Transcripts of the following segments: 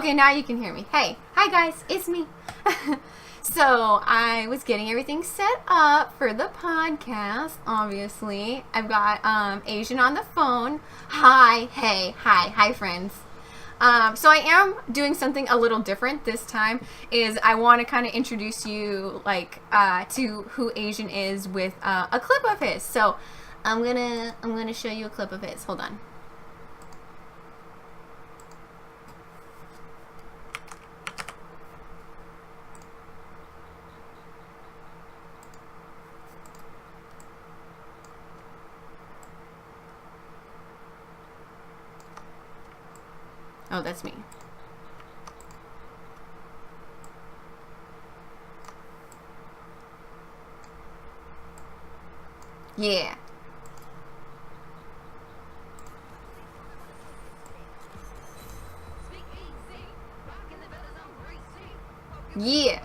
Okay, now you can hear me. Hey, hi guys, it's me. So I was getting everything set up for the podcast. Obviously, I've got Asian on the phone. Hi, hey, hi friends. So I am doing something a little different this time. Is I want to kind of introduce you to who Asian is with a clip of his. So I'm gonna show you a clip of his. Hold on. Oh, that's me. Yeah. Yeah.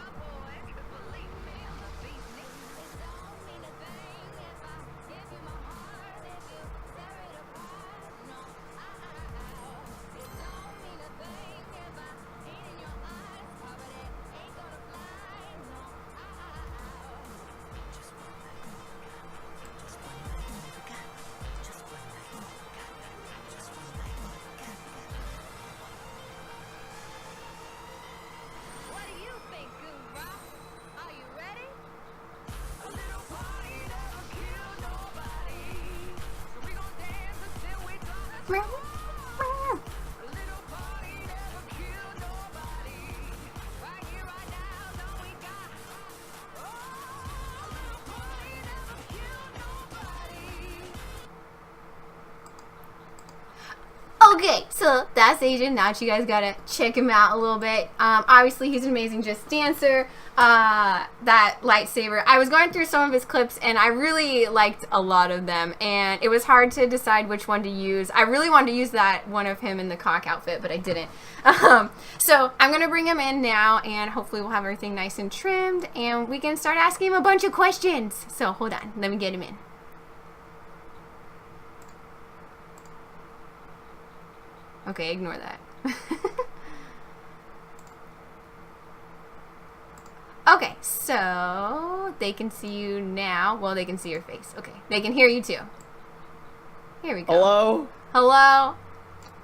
Okay, so that's Asian. Now you guys gotta check him out a little bit. Obviously, he's an amazing Just Dancer. That lightsaber. I was going through some of his clips, and I really liked a lot of them. And it was hard to decide which one to use. I really wanted to use that one of him in the cock outfit, but I didn't. So I'm gonna bring him in now, and hopefully we'll have everything nice and trimmed, and we can start asking him a bunch of questions. So hold on, let me get him in. Okay, ignore that. Okay, so they can see you now. Well, they can see your face. Okay, they can hear you too. Here we go. Hello? Hello?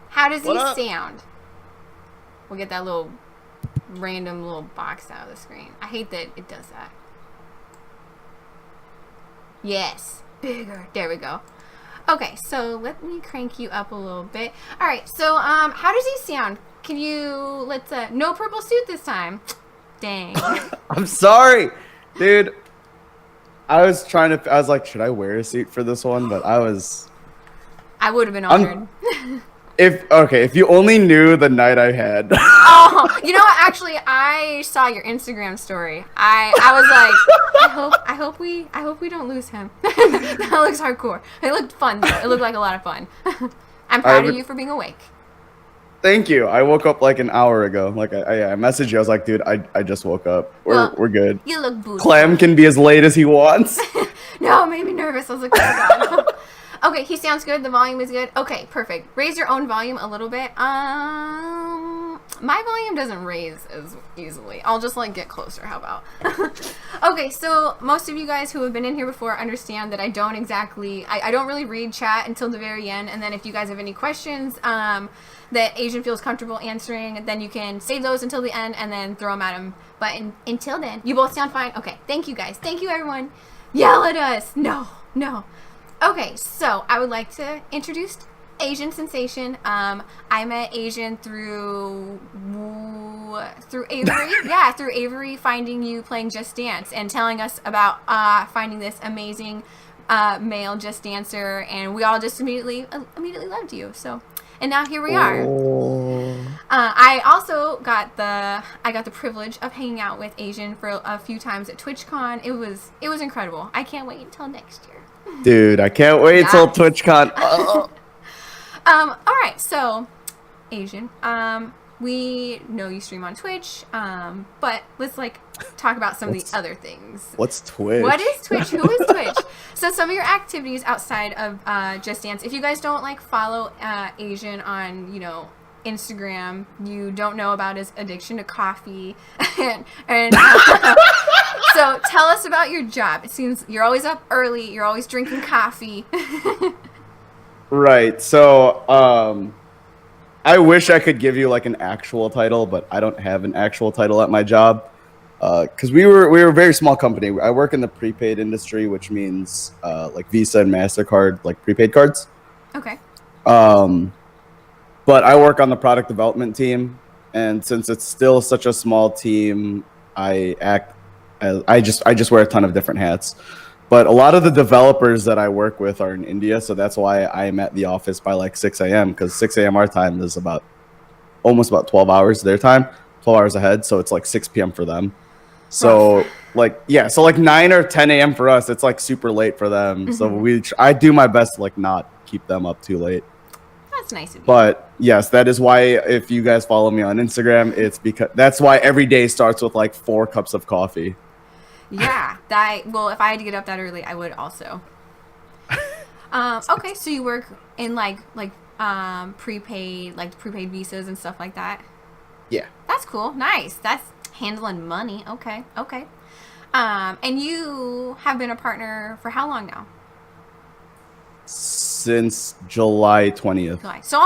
How does What he up? sound? We'll get that little random little box out of the screen. I hate that it does that. Yes, bigger. There we go. Okay, so let me crank you up a little bit. All right, so how does he sound? Can you, no purple suit this time. Dang. I'm sorry, dude. I was like, should I wear a suit for this one? But I would have been honored. If you only knew the night I had. Oh, you know what? Actually, I saw your Instagram story. I was like, I hope we don't lose him. That looks hardcore. It looked fun though. It looked like a lot of fun. I'm proud of you for being awake. Thank you. I woke up like an hour ago. Like I messaged you. I was like, dude, I just woke up. We're good. You look boozy. Clem can be as late as he wants. No, it made me nervous. I was like, oh my God. Okay, he sounds good. The volume is good. Okay, perfect. Raise your own volume a little bit. My volume doesn't raise as easily. I'll just get closer. How about? Okay, so most of you guys who have been in here before understand that I don't really read chat until the very end. And then if you guys have any questions that Asian feels comfortable answering, then you can save those until the end and then throw them at him. But until then, you both sound fine. Okay, thank you guys. Thank you everyone. Yell at us. No. Okay, so I would like to introduce AznSensation. I met Asian through Avery. Yeah, through Avery finding you playing Just Dance and telling us about finding this amazing male Just Dancer, and we all just immediately loved you. So, and now here we are. I also got the privilege of hanging out with Asian for a few times at TwitchCon. It was incredible. I can't wait until next year. Dude, I can't wait till TwitchCon. All right, so Asian, we know you stream on Twitch, but let's talk about some of the other things. What's Twitch? What is Twitch? Who is Twitch? So some of your activities outside of Just Dance. If you guys don't follow Asian on Instagram you don't know about his addiction to coffee. and So tell us about your job. It seems you're always up early. You're always drinking coffee. Right. So, I wish I could give you like an actual title, but I don't have an actual title at my job. Because we were a very small company. I work in the prepaid industry, which means like Visa and MasterCard, like prepaid cards. Okay. But I work on the product development team, and since it's still such a small team, I just wear a ton of different hats. But a lot of the developers that I work with are in India, so that's why I am at the office by like 6 a.m. because 6 a.m. our time is almost about 12 hours their time, 12 hours ahead. So it's like 6 p.m. for them. So so like 9 or 10 a.m. for us, it's like super late for them. So I do my best to like not keep them up too late. That's nice of you. But yes, that is why if you guys follow me on Instagram, it's because that's why every day starts with like 4 cups of coffee. Yeah, well, if I had to get up that early, I would also. Okay, so you work in like prepaid visas and stuff like that. Yeah. That's cool. Nice. That's handling money. Okay. And you have been a partner for how long now? Since July 20th. July. So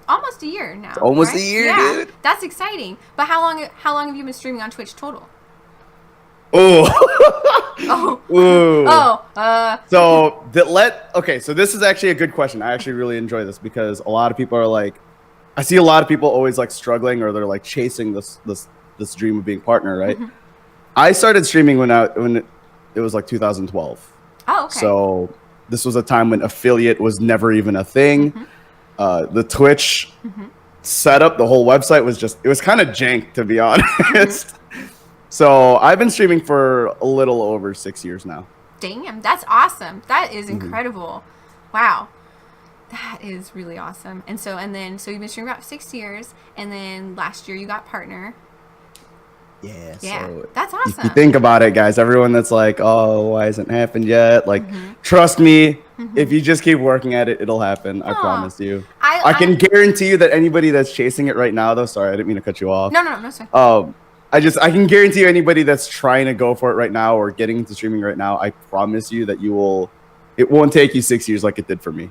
almost a year now. Almost right? a year, yeah, dude. That's exciting. But how long have you been streaming on Twitch total? So this is actually a good question. I actually really enjoy this because a lot of people are like, I see a lot of people always like struggling or they're like chasing this dream of being partner, right? I started streaming when it was like 2012. Oh, okay. So this was a time when affiliate was never even a thing. The Twitch setup, the whole website it was kind of jank, to be honest. So I've been streaming for a little over 6 years now. Damn, that's awesome. That is incredible. Wow. That is really awesome. And so you've been streaming about 6 years, and then last year you got partner. Yeah, so that's awesome. If you think about it, guys, everyone that's like, oh, why hasn't it happened yet? Like, trust me, if you just keep working at it, it'll happen. I promise you. I can guarantee you that anybody that's chasing it right now, though, sorry, I didn't mean to cut you off. No, sorry. I can guarantee you anybody that's trying to go for it right now or getting into streaming right now, I promise you that it won't take you 6 years like it did for me.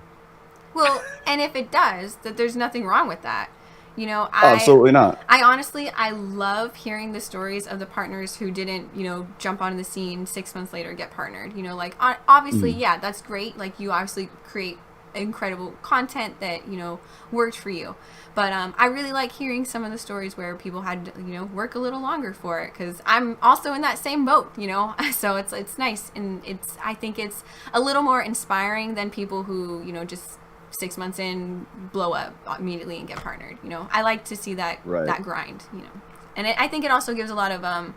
Well, and if it does, that there's nothing wrong with that. You know, absolutely not. I love hearing the stories of the partners who didn't, jump onto the scene 6 months later, get partnered. Like obviously, yeah, that's great. Like you obviously create incredible content that, worked for you. But I really like hearing some of the stories where people had to, work a little longer for it, because I'm also in that same boat, So it's nice, and I think it's a little more inspiring than people who, just 6 months in blow up immediately and get partnered. I like to see that that grind. And I think it also gives a lot of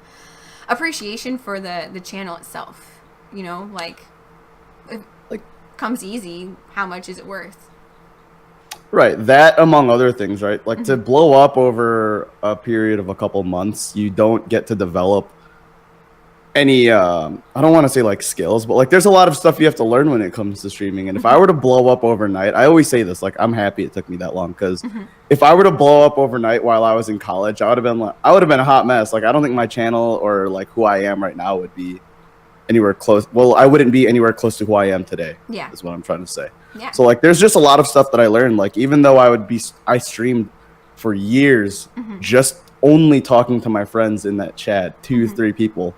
appreciation for the channel itself. Like it comes easy. How much is it worth? Right, that among other things, right? Like to blow up over a period of a couple months, you don't get to develop any I don't want to say like skills, but like there's a lot of stuff you have to learn when it comes to streaming. And if I were to blow up overnight, I always say this, like I'm happy it took me that long, because if I were to blow up overnight while I was in college, I would have been a hot mess. Like I don't think my channel or like who I am right now would be anywhere close. Well, I wouldn't be anywhere close to who I am today. Yeah, is what I'm trying to say. Yeah. So like there's just a lot of stuff that I learned. Like even though I streamed for years just only talking to my friends in that chat, 2-3 people.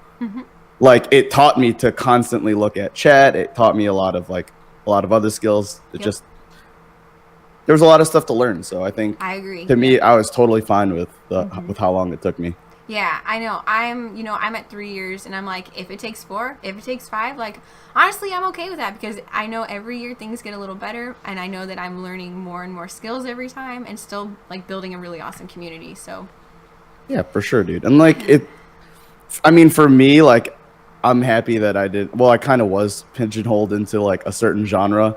Like it taught me to constantly look at chat. It taught me a lot of other skills. It just, there was a lot of stuff to learn. So I think I agree. To me, I was totally fine with how long it took me. Yeah, I know. I'm at 3 years, and I'm like, if it takes 4, if it takes 5, like honestly, I'm okay with that, because I know every year things get a little better, and I know that I'm learning more and more skills every time, and still like building a really awesome community. So yeah, for sure, dude. And like for me, like I'm happy that I kind of was pigeonholed into like a certain genre.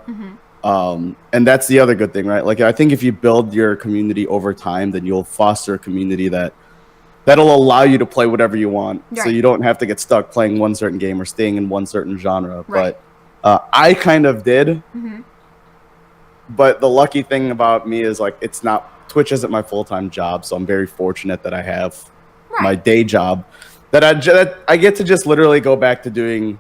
And that's the other good thing, right? Like I think if you build your community over time, then you'll foster a community that'll allow you to play whatever you want. Right. So you don't have to get stuck playing one certain game or staying in one certain genre. Right. But I kind of did. But the lucky thing about me is like it's not Twitch isn't my full-time job, so I'm very fortunate that I have my Right. day job that I get to just literally go back to doing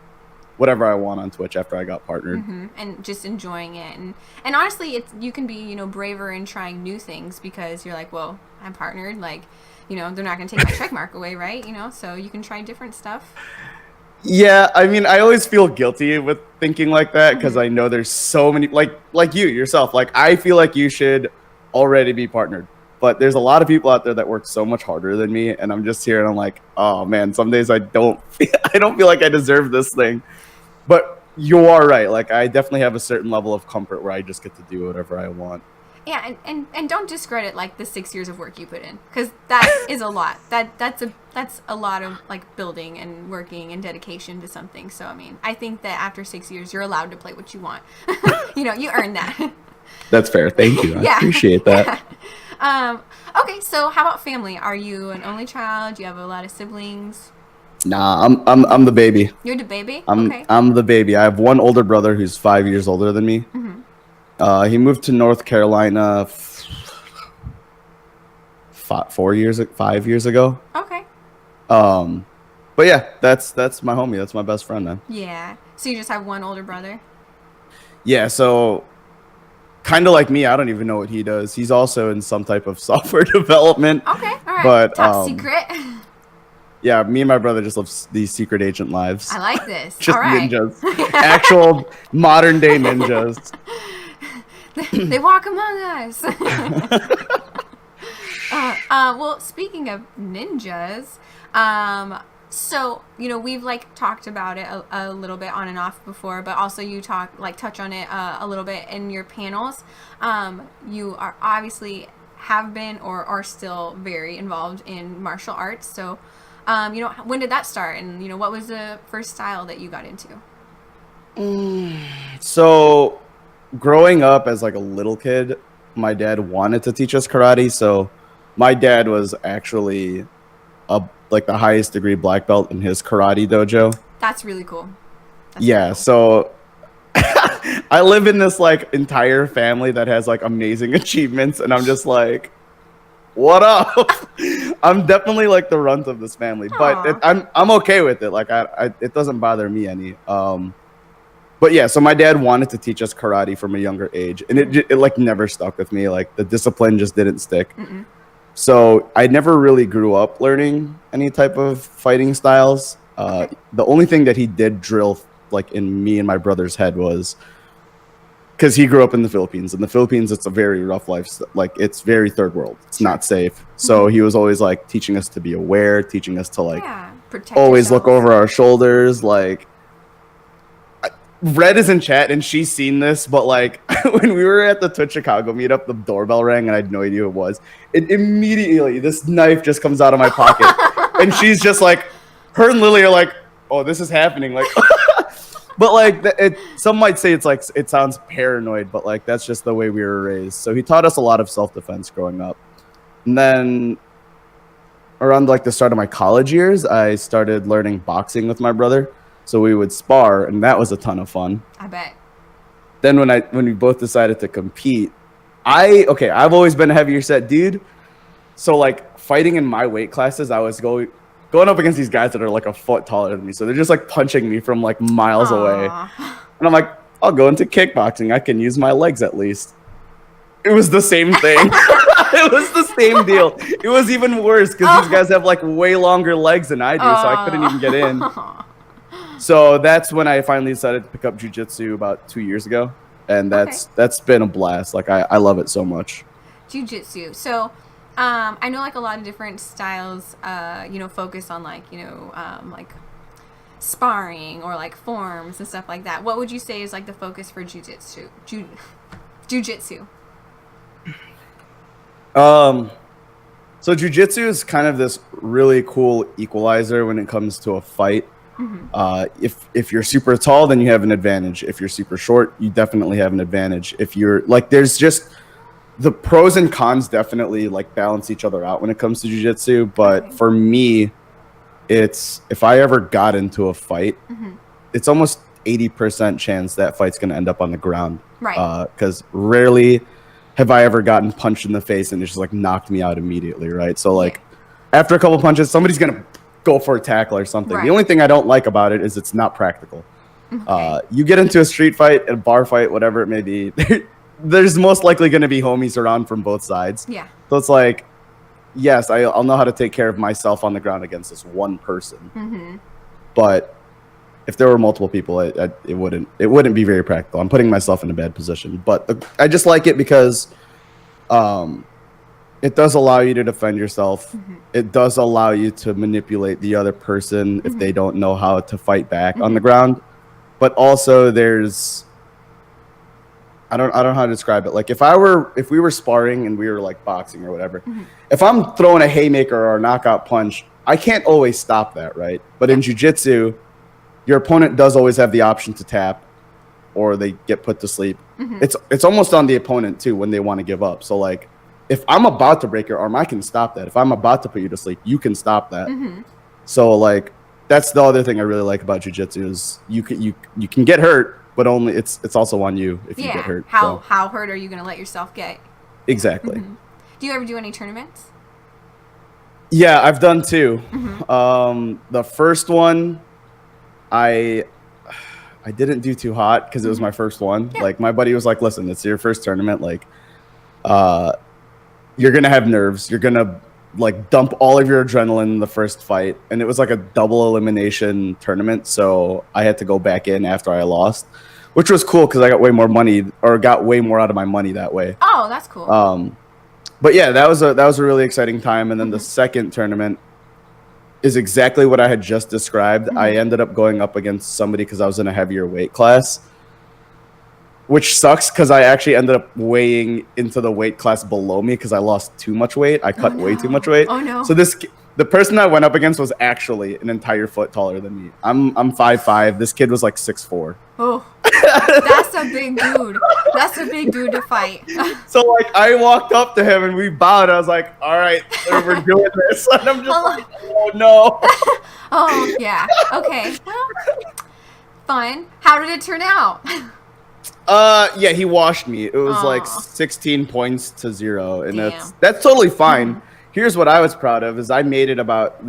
whatever I want on Twitch after I got partnered. And just enjoying it, and honestly, it's you can be, you know, braver in trying new things because you're like, well, I'm partnered, like, you know, they're not going to take my check mark away, right? You know, so you can try different stuff. Yeah, I mean, I always feel guilty with thinking like that because I know there's so many, like you yourself. Like, I feel like you should already be partnered, but there's a lot of people out there that work so much harder than me, and I'm just here and I'm like, oh man, some days I don't feel like I deserve this thing. But you are right. Like, I definitely have a certain level of comfort where I just get to do whatever I want. Yeah, and don't discredit like the 6 years of work you put in, because that is a lot. That's a lot of like building and working and dedication to something. So I mean, I think that after 6 years, you're allowed to play what you want. You know, you earn that. That's fair. Thank you. I appreciate that. Okay, so how about family? Are you an only child? Do you have a lot of siblings? Nah, I'm the baby. You're the baby? Okay. I'm the baby. I have one older brother who's 5 years older than me. He moved to North Carolina 5 years ago. Okay. But yeah, that's my homie. That's my best friend, man. Yeah. So you just have one older brother? Yeah. So kind of like me, I don't even know what he does. He's also in some type of software development. Okay. All right. But top secret. Yeah, me and my brother just live these secret agent lives. I like this. Just all right. ninjas, actual modern day ninjas. They walk among us. Well, speaking of ninjas, so, you know, we've like talked about it a little bit on and off before, but also you touch on it a little bit in your panels. You are obviously have been or are still very involved in martial arts. So, you know, when did that start? And, you know, what was the first style that you got into? So growing up as like a little kid, my dad wanted to teach us karate. So my dad was actually like the highest degree black belt in his karate dojo. That's really cool. So I live in this like entire family that has like amazing achievements, and I'm just like, what up? I'm definitely like the runt of this family, but I'm okay with it. Like it doesn't bother me any. But yeah, so my dad wanted to teach us karate from a younger age, and it like never stuck with me. Like the discipline just didn't stick. So I never really grew up learning any type of fighting styles. The only thing that he did drill like in me and my brother's head was because he grew up in the Philippines. In the Philippines, it's a very rough life. Like it's very third world. It's not safe. So he was always like teaching us to be aware, teaching us to like always look over our shoulders. Like Red is in chat and she's seen this, but like when we were at the Twitch Chicago meetup, the doorbell rang and I had no idea who it was. And immediately this knife just comes out of my pocket. And she's just like, her and Lily are like, oh, this is happening. Like, but like, some might say it's like, it sounds paranoid, but like, that's just the way we were raised. So he taught us a lot of self-defense growing up. And then around like the start of my college years, I started learning boxing with my brother. So we would spar, and that was a ton of fun. I bet. Then when we both decided to compete, I've always been a heavier set dude. So like fighting in my weight classes, I was going up against these guys that are like a foot taller than me. So they're just like punching me from like miles away. And I'm like, I'll go into kickboxing. I can use my legs at least. It was the same thing. It was the same deal. It was even worse because these guys have like way longer legs than I do, so I couldn't even get in. So that's when I finally decided to pick up jiu-jitsu about 2 years ago. And that's been a blast. Like I love it so much. Jiu-jitsu. So I know like a lot of different styles, you know, focus on like, you know, like sparring or like forms and stuff like that. What would you say is like the focus for jiu-jitsu? Jiu-jitsu. So jiu-jitsu is kind of this really cool equalizer when it comes to a fight. If you're super tall, then you have an advantage. If you're super short, you definitely have an advantage. If you're like, there's just the pros and cons definitely like balance each other out when it comes to jiu-jitsu. But for me, it's if I ever got into a fight, it's almost 80% chance that fight's going to end up on the ground. Right. Because rarely have I ever gotten punched in the face and it just like knocked me out immediately, right? So like after a couple punches, somebody's gonna go for a tackle or something. Right. The only thing I don't like about it is it's not practical. Okay. You get into a street fight, a bar fight, whatever it may be, there's most likely going to be homies around from both sides. Yeah. So it's like, yes, I'll know how to take care of myself on the ground against this one person. Mm-hmm. But if there were multiple people, it wouldn't be very practical. I'm putting myself in a bad position. But I just like it because it does allow you to defend yourself. Mm-hmm. It does allow you to manipulate the other person if they don't know how to fight back on the ground. But also there's I don't know how to describe it. Like if we were sparring and we were like boxing or whatever, if I'm throwing a haymaker or a knockout punch, I can't always stop that, right? But in jiu-jitsu, your opponent does always have the option to tap or they get put to sleep. It's almost on the opponent too when they want to give up. So like if I'm about to break your arm, I can stop that. If I'm about to put you to sleep, you can stop that. So like that's the other thing I really like about jiu-jitsu is you can get hurt, but only it's also on you if you get hurt. How hurt are you going to let yourself get? Exactly. Do you ever do any tournaments? Yeah, I've done 2. The first one, I didn't do too hot because it was my first one. Yeah. Like my buddy was like, "Listen, it's your first tournament. Like, you're gonna have nerves. You're gonna like dump all of your adrenaline in the first fight." And it was like a double elimination tournament, so I had to go back in after I lost, which was cool because I got way more money or got way more out of my money that way. Oh, that's cool. But yeah, that was a really exciting time. And then the second tournament is exactly what I had just described. I ended up going up against somebody because I was in a heavier weight class, which sucks because I actually ended up weighing into the weight class below me because I lost too much weight. I cut way too much weight. Oh no! So the person I went up against was actually an entire foot taller than me. I'm 5'5". This kid was like 6'4". Oh, that's a big dude. That's a big dude to fight. So like I walked up to him and we bowed. I was like, "All right, we're doing this." And I'm just like, "Oh no." Oh yeah. Okay. Well, fine. How did it turn out? Yeah, he washed me. It was like 16 points to 0, and that's totally fine. Here's what I was proud of is I made it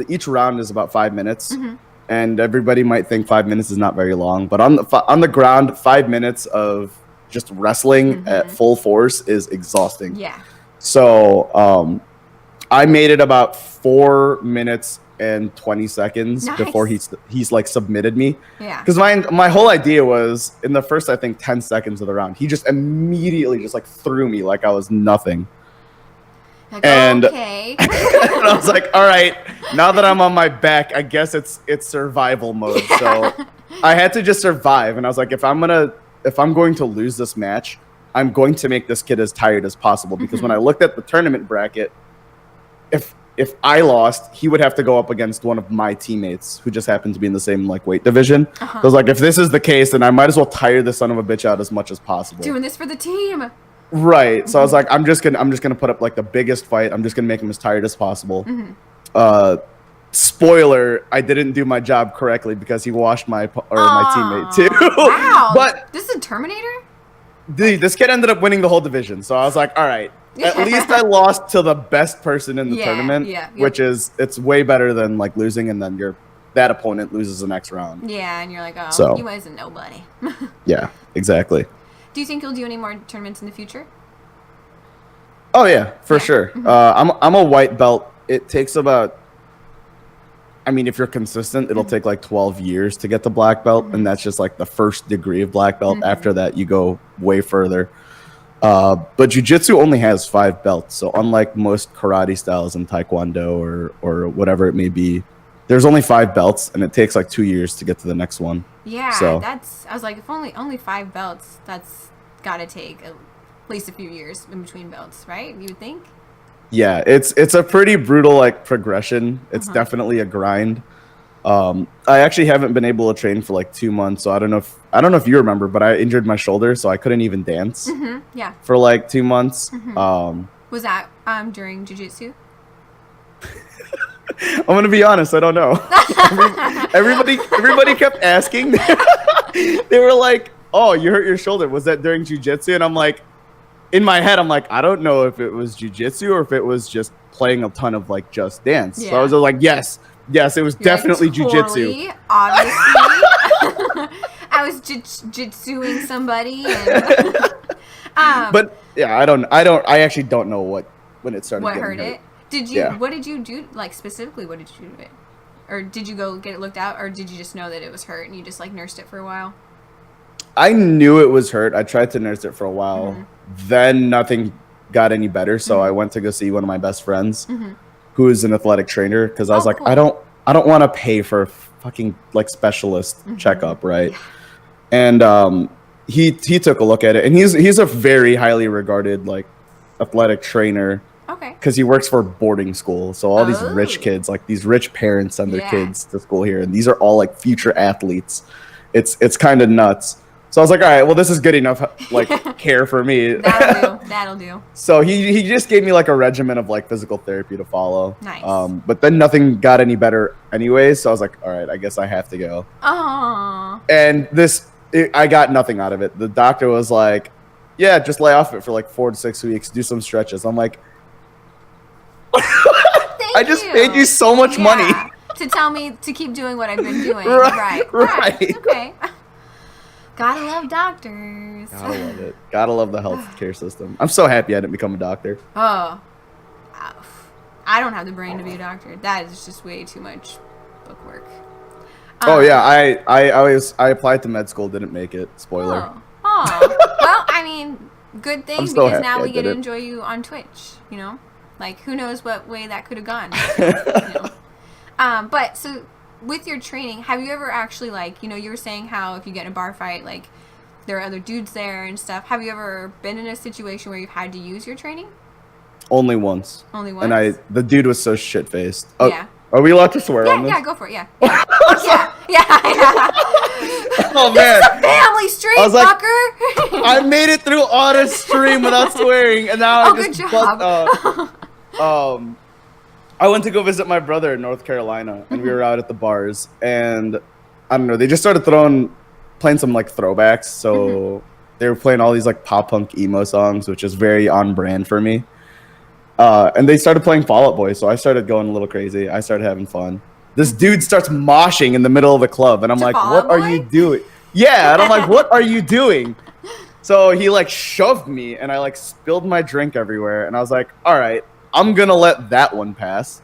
each round is about 5 minutes, and everybody might think 5 minutes is not very long, but on the ground, 5 minutes of just wrestling at full force is exhausting. Yeah. So I made it about 4 minutes and 20 seconds before he's like submitted me. Yeah. Because my whole idea was in the first, I think 10 seconds of the round, he just immediately just like threw me like I was nothing. Like, and, okay. And I was like, all right, now that I'm on my back, I guess it's survival mode. So I had to just survive. And I was like, if I'm going to lose this match, I'm going to make this kid as tired as possible. Because when I looked at the tournament bracket, if I lost, he would have to go up against one of my teammates who just happened to be in the same like weight division. So I was like, if this is the case, then I might as well tire the son of a bitch out as much as possible. Doing this for the team. Right. So I was like, I'm just gonna put up like the biggest fight. I'm just gonna make him as tired as possible. Spoiler, I didn't do my job correctly because he washed my teammate too. Wow. But this is a Terminator? Dude, this kid ended up winning the whole division. So I was like, all right. At least I lost to the best person in the tournament, which is it's way better than like losing and then that opponent loses the next round. Yeah, and you're like, oh, you wasn't nobody. Yeah, exactly. Do you think you'll do any more tournaments in the future? Oh yeah, for sure. I'm a white belt. It takes about, I mean, if you're consistent, it'll take like 12 years to get to black belt, and that's just like the first degree of black belt. After that, you go way further. But jiu-jitsu only has 5 belts, so unlike most karate styles in taekwondo or whatever it may be, there's only 5 belts, and it takes like 2 years to get to the next one. Yeah, so I was like, if only 5 belts, that's gotta take at least a few years in between belts, right? You would think. Yeah, it's a pretty brutal like progression. It's definitely a grind. I actually haven't been able to train for like 2 months, so I don't know if you remember, but I injured my shoulder, so I couldn't even dance. Yeah. For like 2 months. Was that during jiu-jitsu? I'm gonna be honest, I don't know. Everybody kept asking. They were like, "Oh, you hurt your shoulder? Was that during jiu-jitsu?" And I'm like, in my head, I'm like, I don't know if it was jujitsu or if it was just playing a ton of like Just Dance. So I was like, yes, it was definitely jujitsu. Obviously. I was jitsuing somebody. And, but yeah, I actually don't know when it started. What hurt it? Did you? Yeah. What did you do? Like specifically, what did you do to it? Or did you go get it looked out, or did you just know that it was hurt and you just like nursed it for a while? I knew it was hurt. I tried to nurse it for a while. Mm-hmm. Then nothing got any better, so I went to go see one of my best friends, who is an athletic trainer, because I was like, cool. I don't want to pay for a fucking like specialist checkup, right? Yeah. And he took a look at it, and he's a very highly regarded like athletic trainer. Okay. Because he works for boarding school, so all these rich kids, like these rich parents, send their kids to school here, and these are all like future athletes. It's kind of nuts. So I was like, all right, well, this is good enough, like, care for me. That'll do. So he just gave me, like, a regimen of, like, physical therapy to follow. Nice. But then nothing got any better anyways, so I was like, all right, I guess I have to go. Aww. And I got nothing out of it. The doctor was like, yeah, just lay off it for, like, 4 to 6 weeks, do some stretches. I'm like, I just paid you so much money. To tell me to keep doing what I've been doing. Right. Okay. Gotta love doctors. Gotta love it. Gotta love the healthcare system. I'm so happy I didn't become a doctor. Oh. I don't have the brain to be a doctor. That is just way too much book work. Yeah, I applied to med school, didn't make it. Spoiler. Oh. Well, I mean, good thing, because now we get to enjoy you on Twitch, you know? Like, who knows what way that could have gone. You know? But, so, with your training, have you ever actually, like, you know, you were saying how if you get in a bar fight, like, there are other dudes there and stuff. Have you ever been in a situation where you've had to use your training? Only once. Only once? And the dude was so shit-faced. Oh, yeah. Are we allowed to swear on this? Yeah, go for it, yeah. Yeah. Oh, man. This is a family stream, fucker. I made it through all this stream without swearing, and now good job. I went to go visit my brother in North Carolina, and we were out at the bars, and I don't know, they just started playing some like throwbacks, so they were playing all these like pop punk emo songs, which is very on brand for me. And they started playing Fall Out Boy, so I started going a little crazy. I started having fun. This dude starts moshing in the middle of the club, and I'm like, what are you doing? Yeah, and I'm like, what are you doing? So he like shoved me, and I like spilled my drink everywhere, and I was like, all right, I'm gonna let that one pass.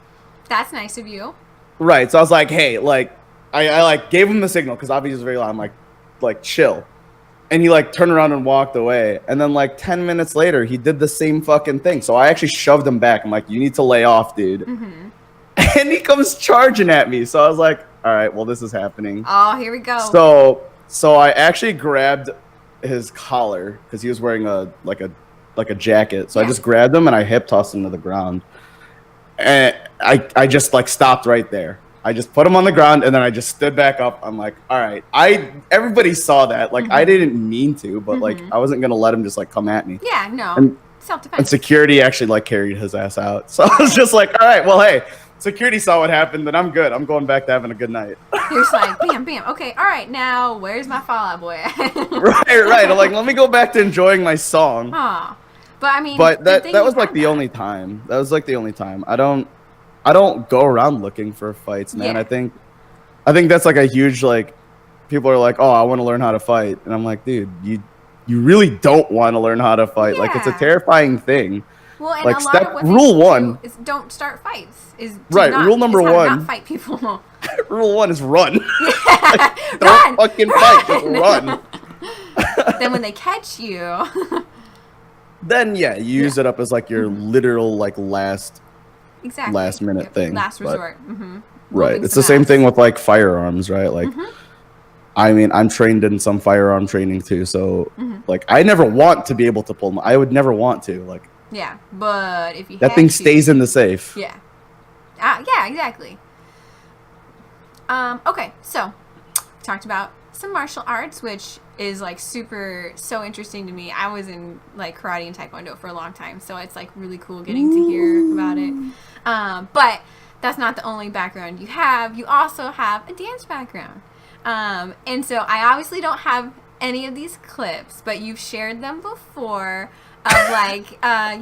That's nice of you. Right, so I was like, hey, like, I like gave him the signal, because obviously it was very loud. I'm like, chill. And he like turned around and walked away. And then like 10 minutes later, he did the same fucking thing. So I actually shoved him back. I'm like, you need to lay off, dude. And he comes charging at me. So I was like, all right, well, this is happening. Oh, here we go. So I actually grabbed his collar, because he was wearing a jacket. So I just grabbed him and I hip tossed him to the ground. And I just like stopped right there. I just put him on the ground, and then I just stood back up. I'm like, all right. Everybody saw that. Like, I didn't mean to, but like, I wasn't gonna let him just like come at me. Yeah, no. Self-defense. And security actually like carried his ass out. So I was just like, all right, well, hey, security saw what happened, then I'm good. I'm going back to having a good night. You're just like, bam, bam. Okay, all right. Now, where's my Fall Out Boy? Right. I'm like, let me go back to enjoying my song. Aw. But I mean, that was like the only time. That was like the only time. I don't go around looking for fights, man. Yeah. I think that's like a huge like. People are like, oh, I want to learn how to fight, and I'm like, dude, you really don't want to learn how to fight. Yeah. Like, it's a terrifying thing. Well, and like a lot of what rule one is don't start fights. Rule number one. Not fight people. Rule one is run. Yeah. Like, don't fucking fight, just run. Then when they catch you, then you use it up as like your literal like last minute thing. Last resort. Right. It's the same thing with like firearms, right? Like, I mean, I'm trained in some firearm training too, so like I never want to be able to pull. I would never want to like. Yeah, but if you that thing stays in the safe. Yeah. Yeah, exactly. Okay, so talked about some martial arts, which is like so interesting to me. I was in like karate and taekwondo for a long time, so it's like really cool getting to hear about it. But that's not the only background you have. You also have a dance background. And so I obviously don't have any of these clips, but you've shared them before of like,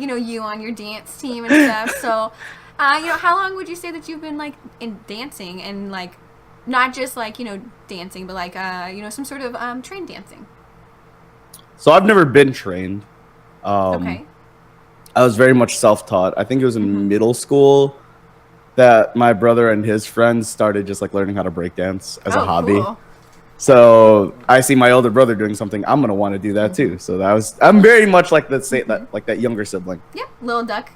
you on your dance team and stuff. So, how long would you say that you've been like in dancing and like, not just like, dancing, but like, some sort of trained dancing? So I've never been trained. Okay. I was very much self-taught. I think it was in middle school that my brother and his friends started just like learning how to break dance as a hobby. Cool. So I see my older brother doing something, I'm gonna want to do that too. So I'm very much like that younger sibling. Yeah, little duck.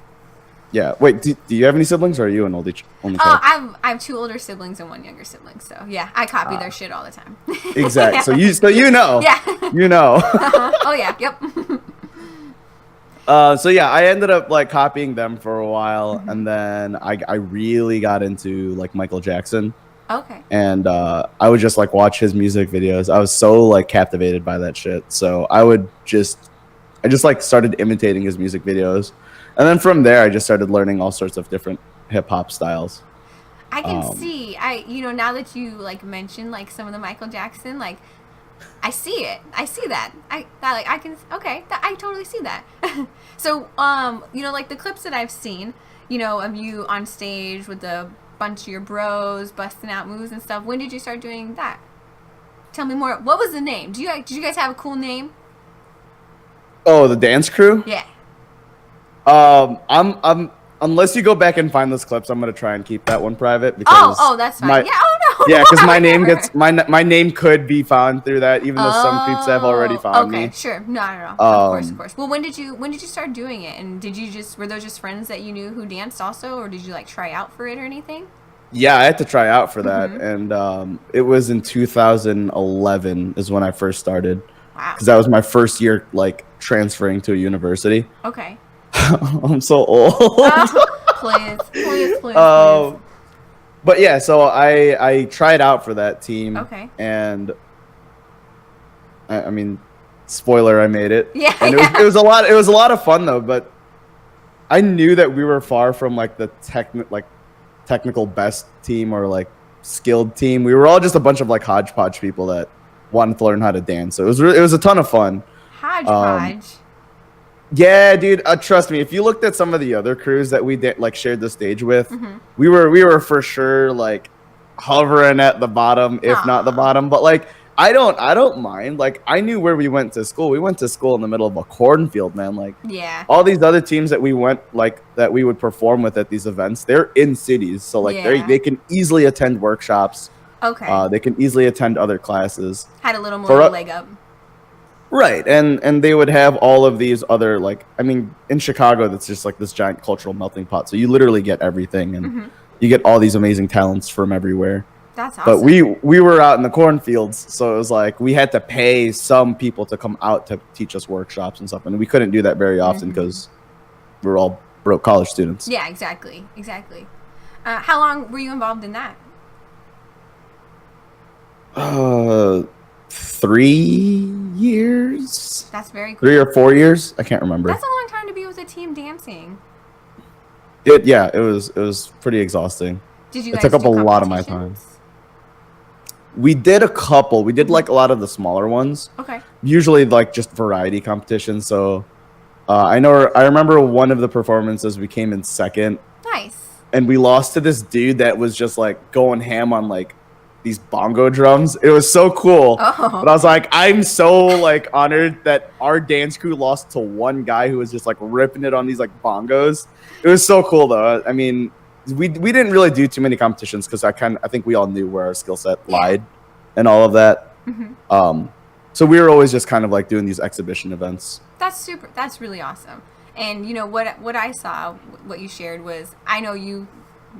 Yeah. Wait, do you have any siblings, or are you an only child? I have 2 older siblings and 1 younger sibling. So yeah, I copy their shit all the time. Exactly. Yeah. So you know. Yeah. You know. Oh yeah. Yep. So yeah, I ended up like copying them for a while, and then I really got into like Michael Jackson. Okay. And I would just like watch his music videos. I was so like captivated by that shit. So I just like started imitating his music videos. And then from there I just started learning all sorts of different hip hop styles. I can see. Now that you like mentioned like some of the Michael Jackson, like I see it. I see that. I totally see that. So, like the clips that I've seen, of you on stage with a bunch of your bros busting out moves and stuff. When did you start doing that? Tell me more. What was the name? Did you guys have a cool name? Oh, the dance crew? Yeah. I'm unless you go back and find those clips, I'm gonna try and keep that one private because that's fine. No. Yeah, because my name my name could be found through that, even though some creeps have already found me. Okay, sure. No. Of course. Well, when did you start doing it? And were those just friends that you knew who danced also, or did you like try out for it or anything? Yeah, I had to try out for that, and it was in 2011 is when I first started. Wow. Because that was my first year like transferring to a university. Okay. I'm so old. Please. But yeah, so I tried out for that team. Okay. And I mean, spoiler, I made it. Yeah. And it was a lot. It was a lot of fun though. But I knew that we were far from like the technical best team or like skilled team. We were all just a bunch of like hodgepodge people that wanted to learn how to dance. So it was a ton of fun. Hodgepodge. Yeah, dude. Trust me. If you looked at some of the other crews that we shared the stage with, we were for sure like hovering at the bottom, if not the bottom. But like, I don't mind. Like, I knew where we went to school. We went to school in the middle of a cornfield, man. Like, yeah. All these other teams that we would perform with at these events, they're in cities, so like they can easily attend workshops. Okay. They can easily attend other classes. Had a little more leg up. Right, and they would have all of these other in Chicago, that's just like this giant cultural melting pot. So you literally get everything, and you get all these amazing talents from everywhere. That's awesome. But we were out in the cornfields, so it was like we had to pay some people to come out to teach us workshops and stuff, and we couldn't do that very often because we were all broke college students. Yeah, exactly. How long were you involved in that? 3 years. That's very cool. 3 or 4 years. I can't remember. That's a long time to be with a team dancing. It was pretty exhausting. Did you it guys took up do a lot of my time. We did a couple. We did like a lot of the smaller ones. Okay. Usually like just variety competitions. So I remember one of the performances we came in second. Nice. And we lost to this dude that was just like going ham on like these bongo drums. It was so cool. Oh. But I was like, I'm so like honored that our dance crew lost to one guy who was just like ripping it on these like bongos. It was so cool though. I mean, we didn't really do too many competitions because I think we all knew where our skill set lied and all of that. So we were always just kind of like doing these exhibition events. That's really awesome. And what I saw, what you shared was, I know you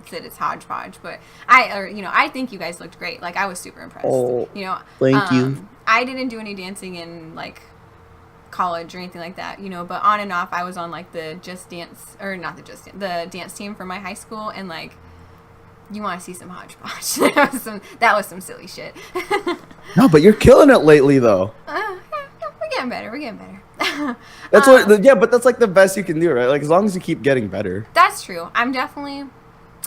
said it's hodgepodge, but I think you guys looked great. Like, I was super impressed. Oh, thank you. I didn't do any dancing in like college or anything like that, but on and off I was on like the the dance team for my high school, and like, you want to see some hodgepodge. that was some silly shit. No, but you're killing it lately though. We're getting better. That's but that's like the best you can do, right? Like, as long as you keep getting better. That's true. I'm definitely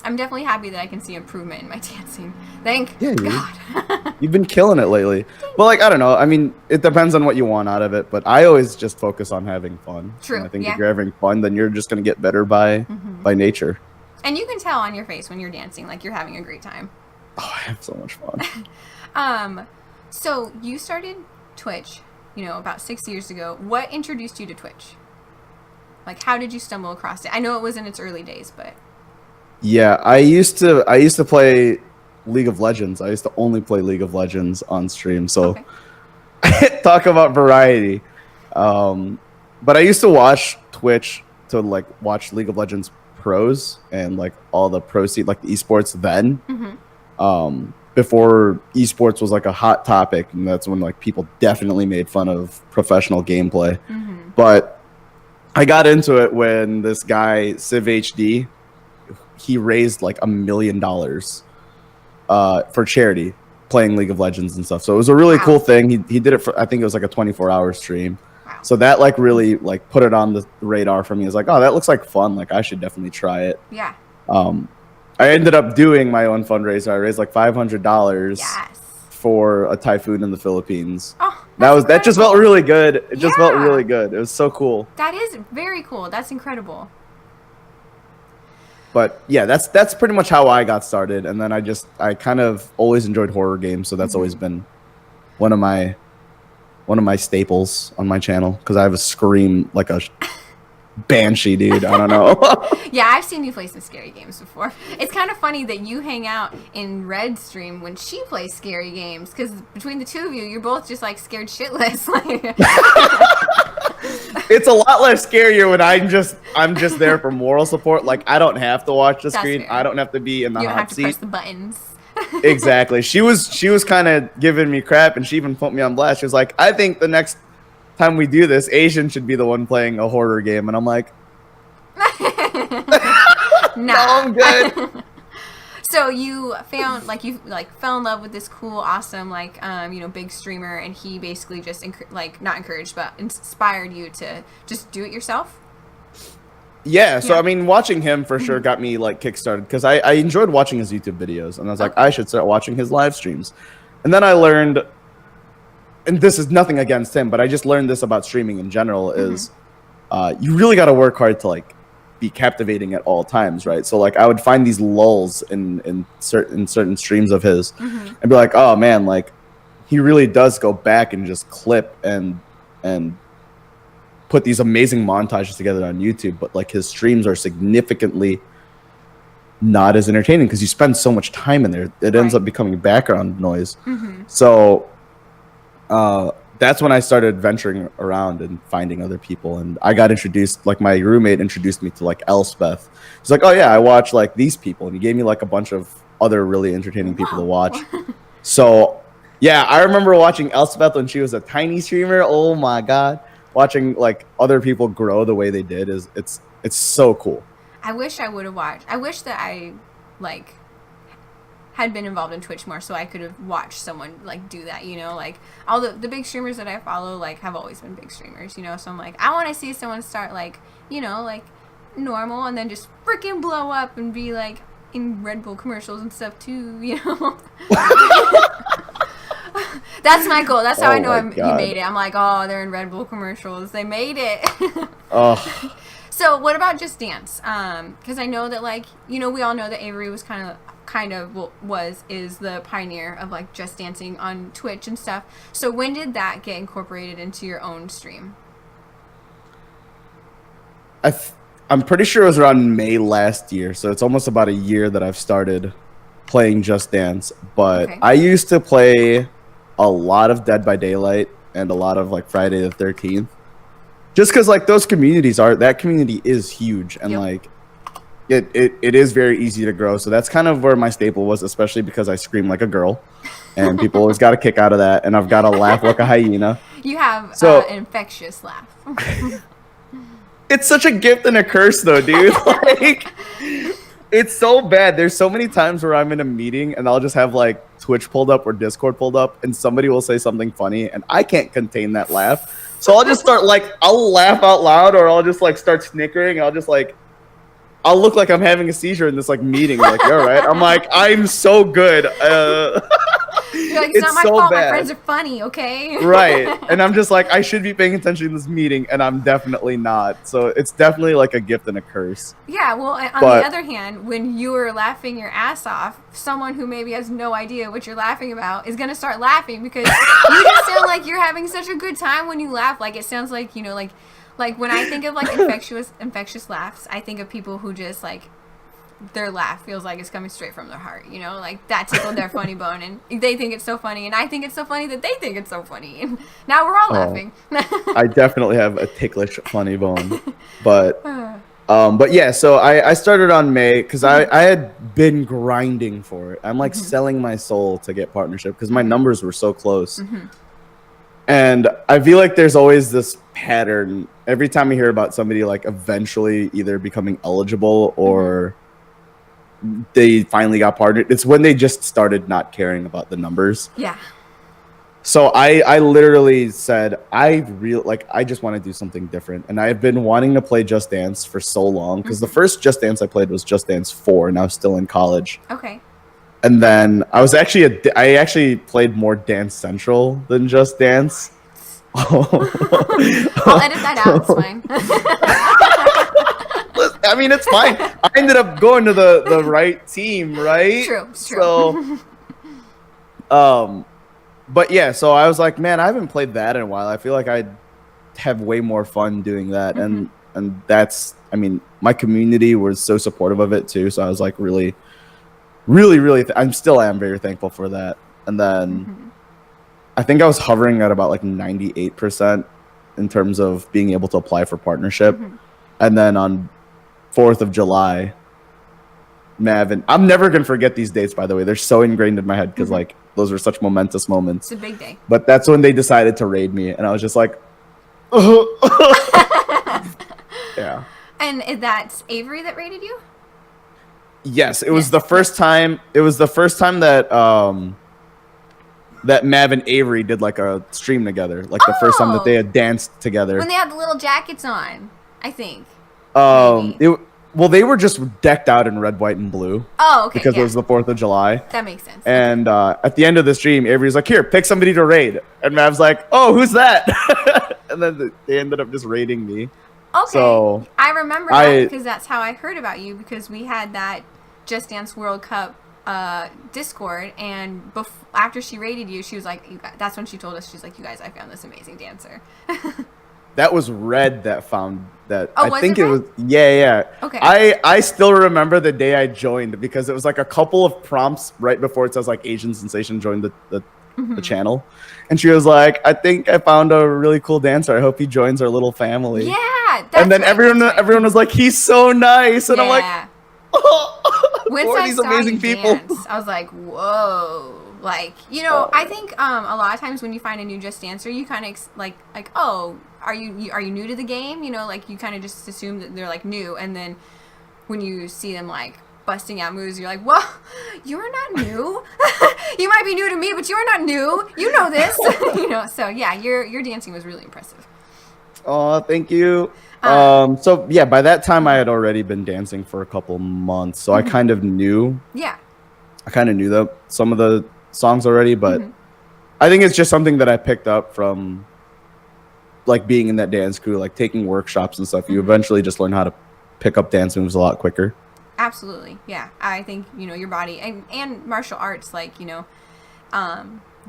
I'm definitely happy that I can see improvement in my dancing. Thank God. You've been killing it lately. But like, I don't know. I mean, it depends on what you want out of it. But I always just focus on having fun. True. And I think if you're having fun, then you're just gonna get better by nature. And you can tell on your face when you're dancing, like you're having a great time. Oh, I have so much fun. So you started Twitch, about 6 years ago. What introduced you to Twitch? Like, how did you stumble across it? I know it was in its early days, but yeah, I used to play League of Legends. I used to only play League of Legends on stream. So talk about variety. But I used to watch Twitch to like watch League of Legends pros and like all the proceed like the esports then. Before esports was like a hot topic, and that's when like people definitely made fun of professional gameplay. But I got into it when this guy Civ HD, he raised like $1 million for charity playing League of Legends and stuff. So it was a really cool thing. He did it for, I think it was like a 24-hour stream. So that like really like put it on the radar for me. It's like, oh, that looks like fun. Like I should definitely try it. Yeah. I ended up doing my own fundraiser. I raised like $500 for a typhoon in the Philippines. Oh, that just felt really good. It just felt really good. It was so cool. That is very cool. That's incredible. But yeah, that's pretty much how I got started. And then I kind of always enjoyed horror games, so that's always been one of my staples on my channel because I have a scream like a banshee, dude. I don't know. Yeah, I've seen you play some scary games before. It's kind of funny that you hang out in Red's stream when she plays scary games because between the two of you, you're both just like scared shitless. It's a lot less scarier when I'm just there for moral support. Like I don't have to watch the screen. Fair. I don't have to be in the hot seat. You don't have to press the buttons. Exactly. She was kind of giving me crap, and she even put me on blast. She was like, I think the next time we do this, Asian should be the one playing a horror game. And I'm like, no, I'm good. So you found you fell in love with this cool, awesome, big streamer, and he basically just not encouraged, but inspired you to just do it yourself. Yeah, so I mean, watching him for sure got me like kickstarted because I enjoyed watching his YouTube videos, and I was like, I should start watching his live streams. And then I learned, and this is nothing against him, but I just learned this about streaming in general is you really got to work hard to like be captivating at all times, right? So like I would find these lulls in certain streams of his and be like, oh man, like he really does go back and just clip and put these amazing montages together on YouTube, but like his streams are significantly not as entertaining because you spend so much time in there. It ends up becoming background noise. So that's when I started venturing around and finding other people, and I got introduced, like my roommate introduced me to like Elspeth. He's like, oh yeah, I watch like these people, and he gave me like a bunch of other really entertaining people to watch. So yeah, I remember watching Elspeth when she was a tiny streamer. Oh my god, watching like other people grow the way they did it's so cool. I wish I would have watched. I wish that I had been involved in Twitch more so I could have watched someone like do that, like all the big streamers that I follow like have always been big streamers, so I'm like, I want to see someone start like normal and then just freaking blow up and be like in Red Bull commercials and stuff too, That's my goal. That's how I know he made it. I'm like, oh, they're in Red Bull commercials. They made it. Oh. So what about Just Dance? Because I know that we all know that Avery was is the pioneer of like Just Dancing on Twitch and stuff. So when did that get incorporated into your own stream? I'm pretty sure it was around May last year, so it's almost about a year that I've started playing Just Dance. But I used to play a lot of Dead by Daylight and a lot of like Friday the 13th, just because like those communities that community is huge, and like it is very easy to grow. So that's kind of where my staple was, especially because I scream like a girl, and people always got a kick out of that, and I've got to laugh like a hyena. You have an infectious laugh. It's such a gift and a curse though, dude. Like, it's so bad. There's so many times where I'm in a meeting and I'll just have like Twitch pulled up or Discord pulled up, and somebody will say something funny and I can't contain that laugh. So I'll just start I'll laugh out loud, or I'll just like start snickering. I'll I'll look like I'm having a seizure in this like meeting. Like, all right. I'm like, I'm so good. You're like, it's not my so fault. bad. My friends are funny, okay? Right. And I'm just like, I should be paying attention in this meeting, and I'm definitely not. So it's definitely like a gift and a curse. Yeah, well, on the other hand, when you are laughing your ass off, someone who maybe has no idea what you're laughing about is going to start laughing because you just sound like you're having such a good time when you laugh. Like, it sounds like, you know, like when I think of like infectious laughs, I think of people who just like their laugh feels like it's coming straight from their heart, you know, like that tickled their funny bone, and they think it's so funny, and I think it's so funny that they think it's so funny, and now we're all laughing. I definitely have a ticklish funny bone, but yeah. So I started on May because I had been grinding for it. I'm like selling my soul to get partnership because my numbers were so close. And I feel like there's always this pattern every time I hear about somebody like eventually either becoming eligible or they finally got partnered. It's when they just started not caring about the numbers. Yeah. So I literally said, I just want to do something different. And I've been wanting to play Just Dance for so long because the first Just Dance I played was Just Dance 4, and I was still in college. Okay. And then I actually played more Dance Central than Just Dance. I'll edit that out. It's fine. I mean, it's fine. I ended up going to the right team, right? True. So, but yeah, so I was like, man, I haven't played that in a while. I feel like I'd have way more fun doing that. And that's, I mean, my community was so supportive of it too. So I was like, really, I still am very thankful for that. And then I think I was hovering at about like 98% in terms of being able to apply for partnership. And then on 4th of July, Mav, and I'm never going to forget these dates, by the way. They're so ingrained in my head because like those were such momentous moments. It's a big day. But that's when they decided to raid me. And I was just like, yeah. And that's Avery that raided you? Yes, it was the first time. It was the first time that that Mav and Avery did like a stream together. Like the first time that they had danced together. When they had the little jackets on, I think. Well, they were just decked out in red, white, and blue. Oh, okay. Because it was the 4th of July. That makes sense. And at the end of the stream, Avery's like, "Here, pick somebody to raid." And Mav's like, "Oh, who's that?" And then they ended up just raiding me. Okay. So I remember that because that's how I heard about you, because we had that Just Dance World Cup Discord, and after she raided you, she was like, that's when she told us, she's like, "You guys, I found this amazing dancer." That was Red that found that. Oh, I think it was. Yeah. Okay. I still remember the day I joined because it was like a couple of prompts right before it says like AznSensation joined the channel, and she was like, "I think I found a really cool dancer. I hope he joins our little family." Yeah. And then everyone was like, "He's so nice," and I'm like, "Oh, once who are these amazing people?" Dance, I was like, "Whoa." Like, you know, I think a lot of times when you find a new Just Dancer, you kind of like, oh, are you new to the game? You know, like you kind of just assume that they're like new, and then when you see them like busting out moves, you're like, well, you're not new. You might be new to me, but you're not new. You know this. You know, so yeah, your dancing was really impressive. Oh, thank you. So yeah, by that time I had already been dancing for a couple months, so I kind of knew. Yeah. I kind of knew some of the songs already, but I think it's just something that I picked up from like being in that dance crew, like taking workshops and stuff. You eventually just learn how to pick up dance moves a lot quicker. Absolutely. Yeah. I think, you know, your body and martial arts, like, you know,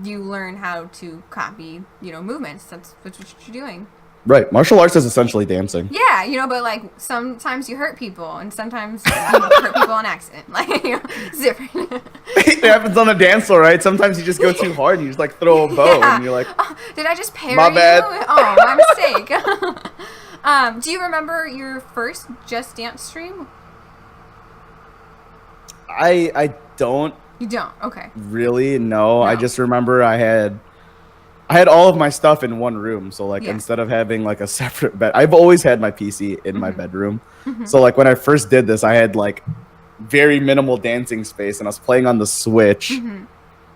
you learn how to copy, you know, movements. That's what you're doing. Right. Martial arts is essentially dancing. Yeah, you know, but like sometimes you hurt people, and sometimes you hurt people on accident. Like, you know, it's different. It happens on the dance floor, right? Sometimes you just go too hard and you just like throw a bow and you're like, oh, did I just parry my bad. You? Oh, my mistake. Do you remember your first Just Dance stream? I don't. You don't? Okay. Really? No. I just remember I had all of my stuff in one room. So like instead of having like a separate bed, I've always had my PC in my bedroom. So like when I first did this, I had like very minimal dancing space and I was playing on the Switch.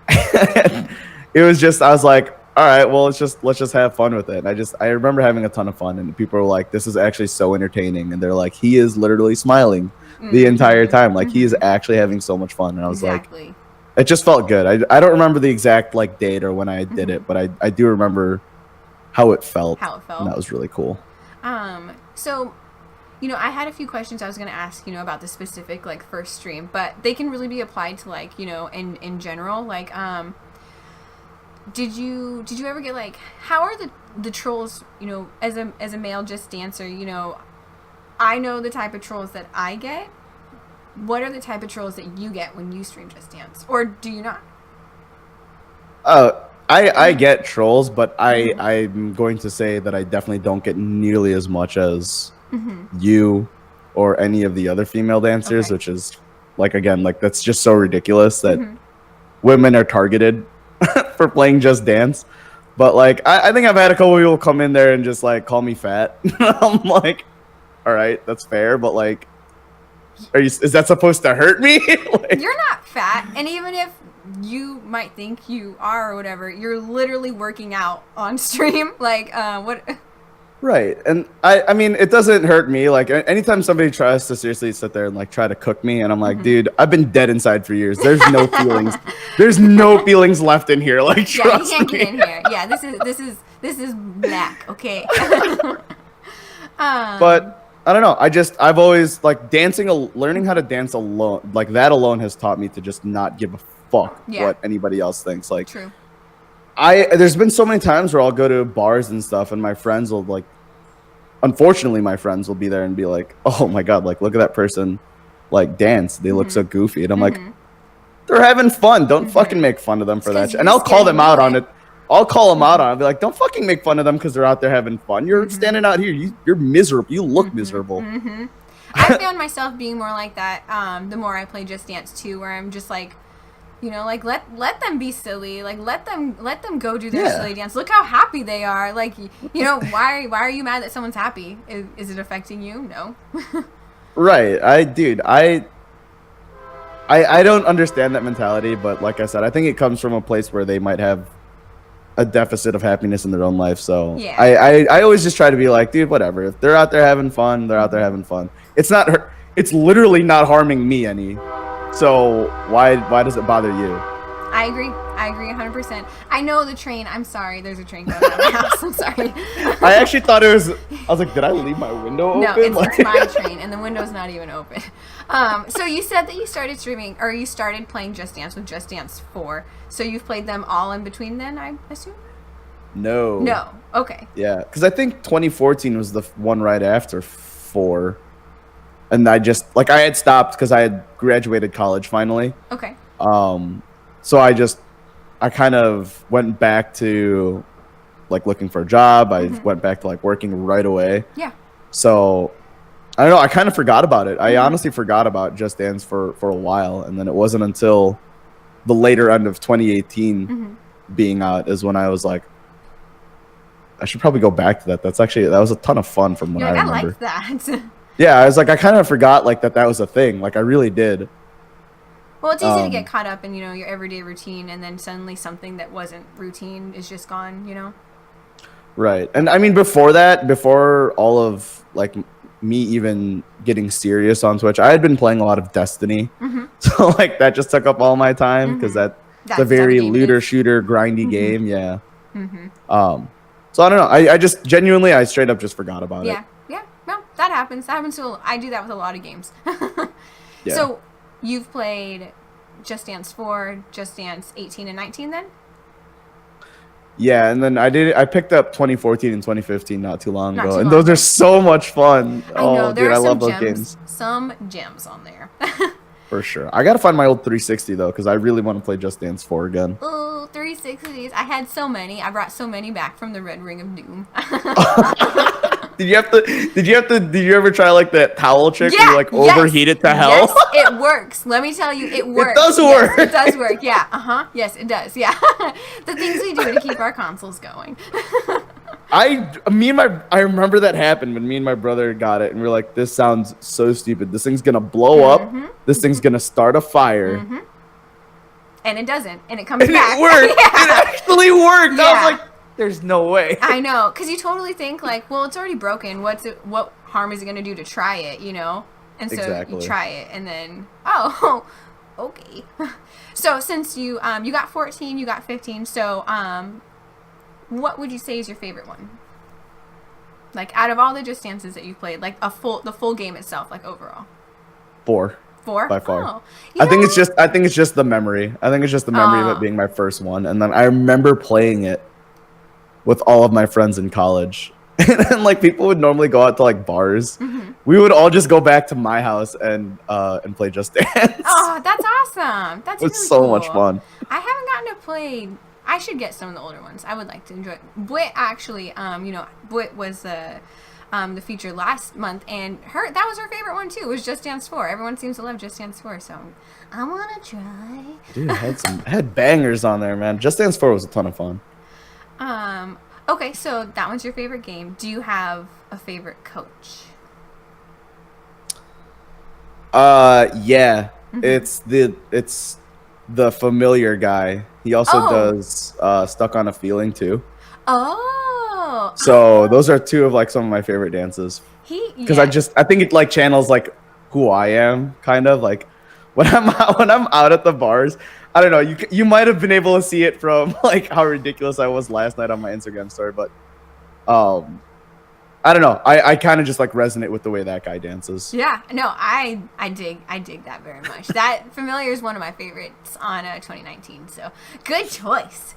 It was just, I was like, all right, well, let's just have fun with it. And I remember having a ton of fun, and people were like, this is actually so entertaining, and they're like, he is literally smiling the entire time, like he is actually having so much fun. And I was like, it just felt good. I don't remember the exact like date or when I did it, but I do remember how it felt. And that was really cool. So, you know, I had a few questions I was going to ask, you know, about the specific like first stream, but they can really be applied to like, you know, in general. Like, did you ever get like, how are the trolls, you know, as a male Just Dancer, you know, I know the type of trolls that I get. What are the type of trolls that you get when you stream Just Dance, or do you not? I get trolls, but I'm going to say that I definitely don't get nearly as much as you or any of the other female dancers, which is like, again, like that's just so ridiculous that women are targeted for playing Just Dance. But like, I think I've had a couple people come in there and just like call me fat. I'm like, all right, that's fair, but like, is that supposed to hurt me? Like, you're not fat, and even if you might think you are or whatever, you're literally working out on stream. Like, what? Right. And I mean, it doesn't hurt me. Like, anytime somebody tries to seriously sit there and like try to cook me, and I'm like, dude, I've been dead inside for years. There's no feelings. There's no feelings left in here. Like, trust you can't me. get in here. Yeah, this is black. Okay. But I don't know. I've always like learning how to dance alone. Like that alone has taught me to just not give a fuck what anybody else thinks. Like, true. There's been so many times where I'll go to bars and stuff, and my friends will like, unfortunately, my friends will be there and be like, oh my God, like look at that person, like dance. They look so goofy, and I'm like, they're having fun. Don't fucking make fun of them for that shit. And I'll call them out on it. I'll call them out on it. I'll be like, don't fucking make fun of them because they're out there having fun. You're standing out here. You're miserable. You look miserable. I found myself being more like that the more I play Just Dance too, where I'm just like, you know, like let them be silly. Like let them go do their silly dance. Look how happy they are. Like, you know, why are you mad that someone's happy? Is it affecting you? No. Right. I don't understand that mentality, but like I said, I think it comes from a place where they might have a deficit of happiness in their own life. So I always just try to be like, dude, whatever. If they're out there having fun, they're out there having fun. It's literally not harming me any. So why does it bother you? I agree 100%. I know the train. I'm sorry. There's a train going out of my house. I'm sorry. I actually thought it was, I was like, did I leave my window open? No, it's my train, and the window's not even open. So you said that you started streaming, or you started playing Just Dance with Just Dance 4. So you've played them all in between then, I assume? No. Okay. Yeah, because I think 2014 was the one right after 4. And I had stopped because I had graduated college finally. Okay. So I kind of went back to like looking for a job. I went back to like working right away. Yeah. So I don't know. I kind of forgot about it. I honestly forgot about Just Dance for a while. And then it wasn't until the later end of 2018 being out is when I was like, I should probably go back to that. That was a ton of fun from what I remember. I like that. Yeah, I was like, I kind of forgot like that was a thing. Like I really did. Well, it's easy to get caught up in, you know, your everyday routine, and then suddenly something that wasn't routine is just gone, you know? Right. And I mean, before all of like me even getting serious on Twitch, I had been playing a lot of Destiny. So like that just took up all my time because that's a very looter shooter grindy game. Yeah. So I don't know. I just genuinely, I straight up just forgot about it. Yeah. No, that happens. I do that with a lot of games. So you've played Just Dance 4, Just Dance 18 and 19 then? Yeah, and then I picked up 2014 and 2015 not too long ago, and those are so much fun. I know, dude, I love those games. Some gems on there. For sure. I gotta find my old 360 though, because I really want to play Just Dance 4 again. Oh, 360s. I had so many. I brought so many back from the Red Ring of Doom. Did you ever try like that towel trick where you like overheat it to hell? Yes, it works. Let me tell you, it works. It does work. Yes, it does work. Yeah. Yes, it does. Yeah. The things we do to keep our consoles going. I remember that happened when me and my brother got it, and we are like, this sounds so stupid. This thing's gonna blow up. This thing's gonna start a fire. And it doesn't. And it comes And back. it worked. Yeah. It actually worked. Yeah. I was like, there's no way. I know. Because you totally think, like, well, it's already broken. What harm is it going to do to try it, you know? And so Exactly. you try it, and then, oh, okay. So since you got 14, you got 15, so what would you say is your favorite one? Like, out of all the Just Dances that you've played, like the full game itself, like overall. 4. 4? By far. Oh. I think it's just the memory. I think it's just the memory of it being my first one. And then I remember playing it with all of my friends in college. And then, like, people would normally go out to, like, bars. Mm-hmm. We would all just go back to my house and play Just Dance. Oh, that's awesome. That's It was really so cool. much fun. I haven't gotten to play. I should get some of the older ones. I would like to enjoy it. Bwit actually, Bwit was the feature last month, and that was her favorite one too. It was Just Dance 4. Everyone seems to love Just Dance 4, so I want to try. Dude, it had bangers on there, man. Just Dance 4 was a ton of fun. Okay, so that one's your favorite game. Do you have a favorite coach? Yeah. Mm-hmm. It's the familiar guy. He also does Stuck on a Feeling too. Oh. So those are two of, like, some of my favorite dances. Because I think it, like, channels, like, who I am, kind of like when I'm out at the bars. I don't know. You might have been able to see it from, like, how ridiculous I was last night on my Instagram story, but I don't know. I kind of just, like, resonate with the way that guy dances. Yeah, no, I dig that very much. That Familiar is one of my favorites on 2019. So good choice.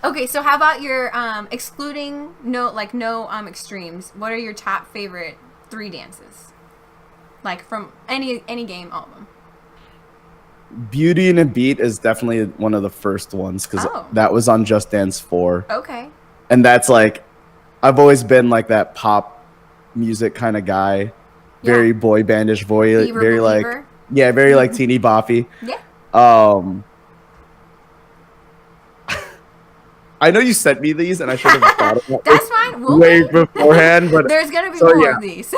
Okay, so how about your excluding no extremes? What are your top favorite 3 dances? Like from any game, all of them. Beauty and a Beat is definitely one of the first ones because that was on Just Dance 4. Okay. And that's, like, I've always been, like, that pop music kind of guy, very boy bandish, very like, very like teeny boppy. Yeah. I know you sent me these, and I should have thought of that. That's fine. We'll way beforehand, but there's gonna be more of these.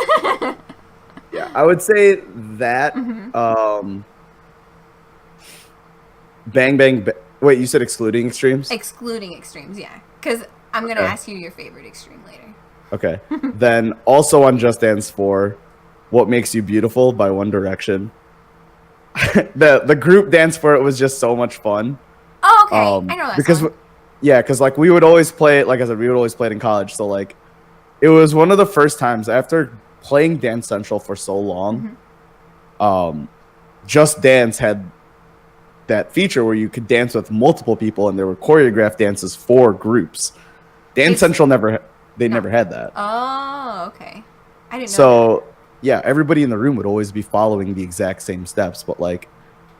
Yeah, I would say that. Bang Bang. Wait, you said excluding extremes? Excluding extremes, yeah. Because I'm gonna ask you your favorite extreme later. Okay. Then also on Just Dance 4, What Makes You Beautiful by One Direction. the group dance for it was just so much fun. Oh, okay. I know that song. Because like we would always play it, like I said, we would always play it in college. So like it was one of the first times after playing Dance Central for so long, Just Dance had that feature where you could dance with multiple people and there were choreographed dances for groups. Dance Central never had that. Oh, okay. I didn't know So, yeah, everybody in the room would always be following the exact same steps. But, like,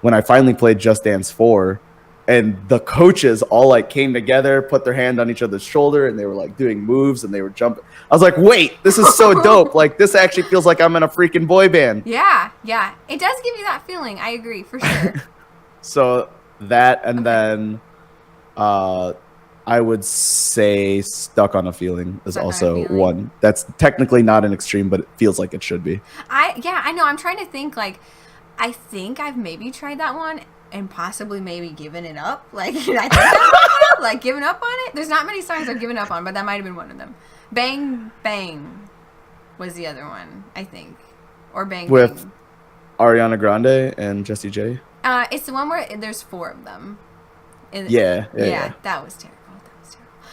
when I finally played Just Dance 4 and the coaches all, like, came together, put their hand on each other's shoulder, and they were, like, doing moves and they were jumping. I was like, wait, this is so dope. Like, this actually feels like I'm in a freaking boy band. Yeah. It does give you that feeling. I agree, for sure. So, that, and then I would say Stuck on a Feeling is also one. That's technically not an extreme, but it feels like it should be. I know. I'm trying to think, like, I think I've maybe tried that one and possibly maybe given it up. Like, I think like given up on it. There's not many songs I've given up on, but that might have been one of them. Bang Bang was the other one, I think. Or Bang With Bang. Ariana Grande and Jessie J? It's the one where there's 4 of them. Yeah, that was terrible.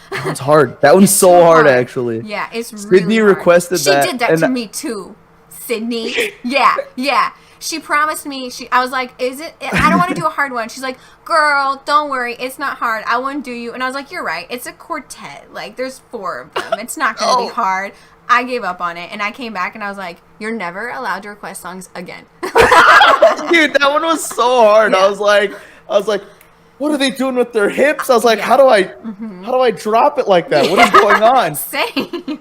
That one's hard. That one's so hard, actually. Yeah, it's really Sydney hard. requested that. She did that to me too. Sydney. Yeah. She promised me. I was like, I don't want to do a hard one. She's like, girl, don't worry. It's not hard. I wouldn't do you. And I was like, you're right. It's a quartet. Like, there's 4 of them. It's not going to be hard. I gave up on it. And I came back and I was like, you're never allowed to request songs again. Dude, that one was so hard. Yeah. I was like, what are they doing with their hips? I was like, how do I drop it like that? What is going on? Same.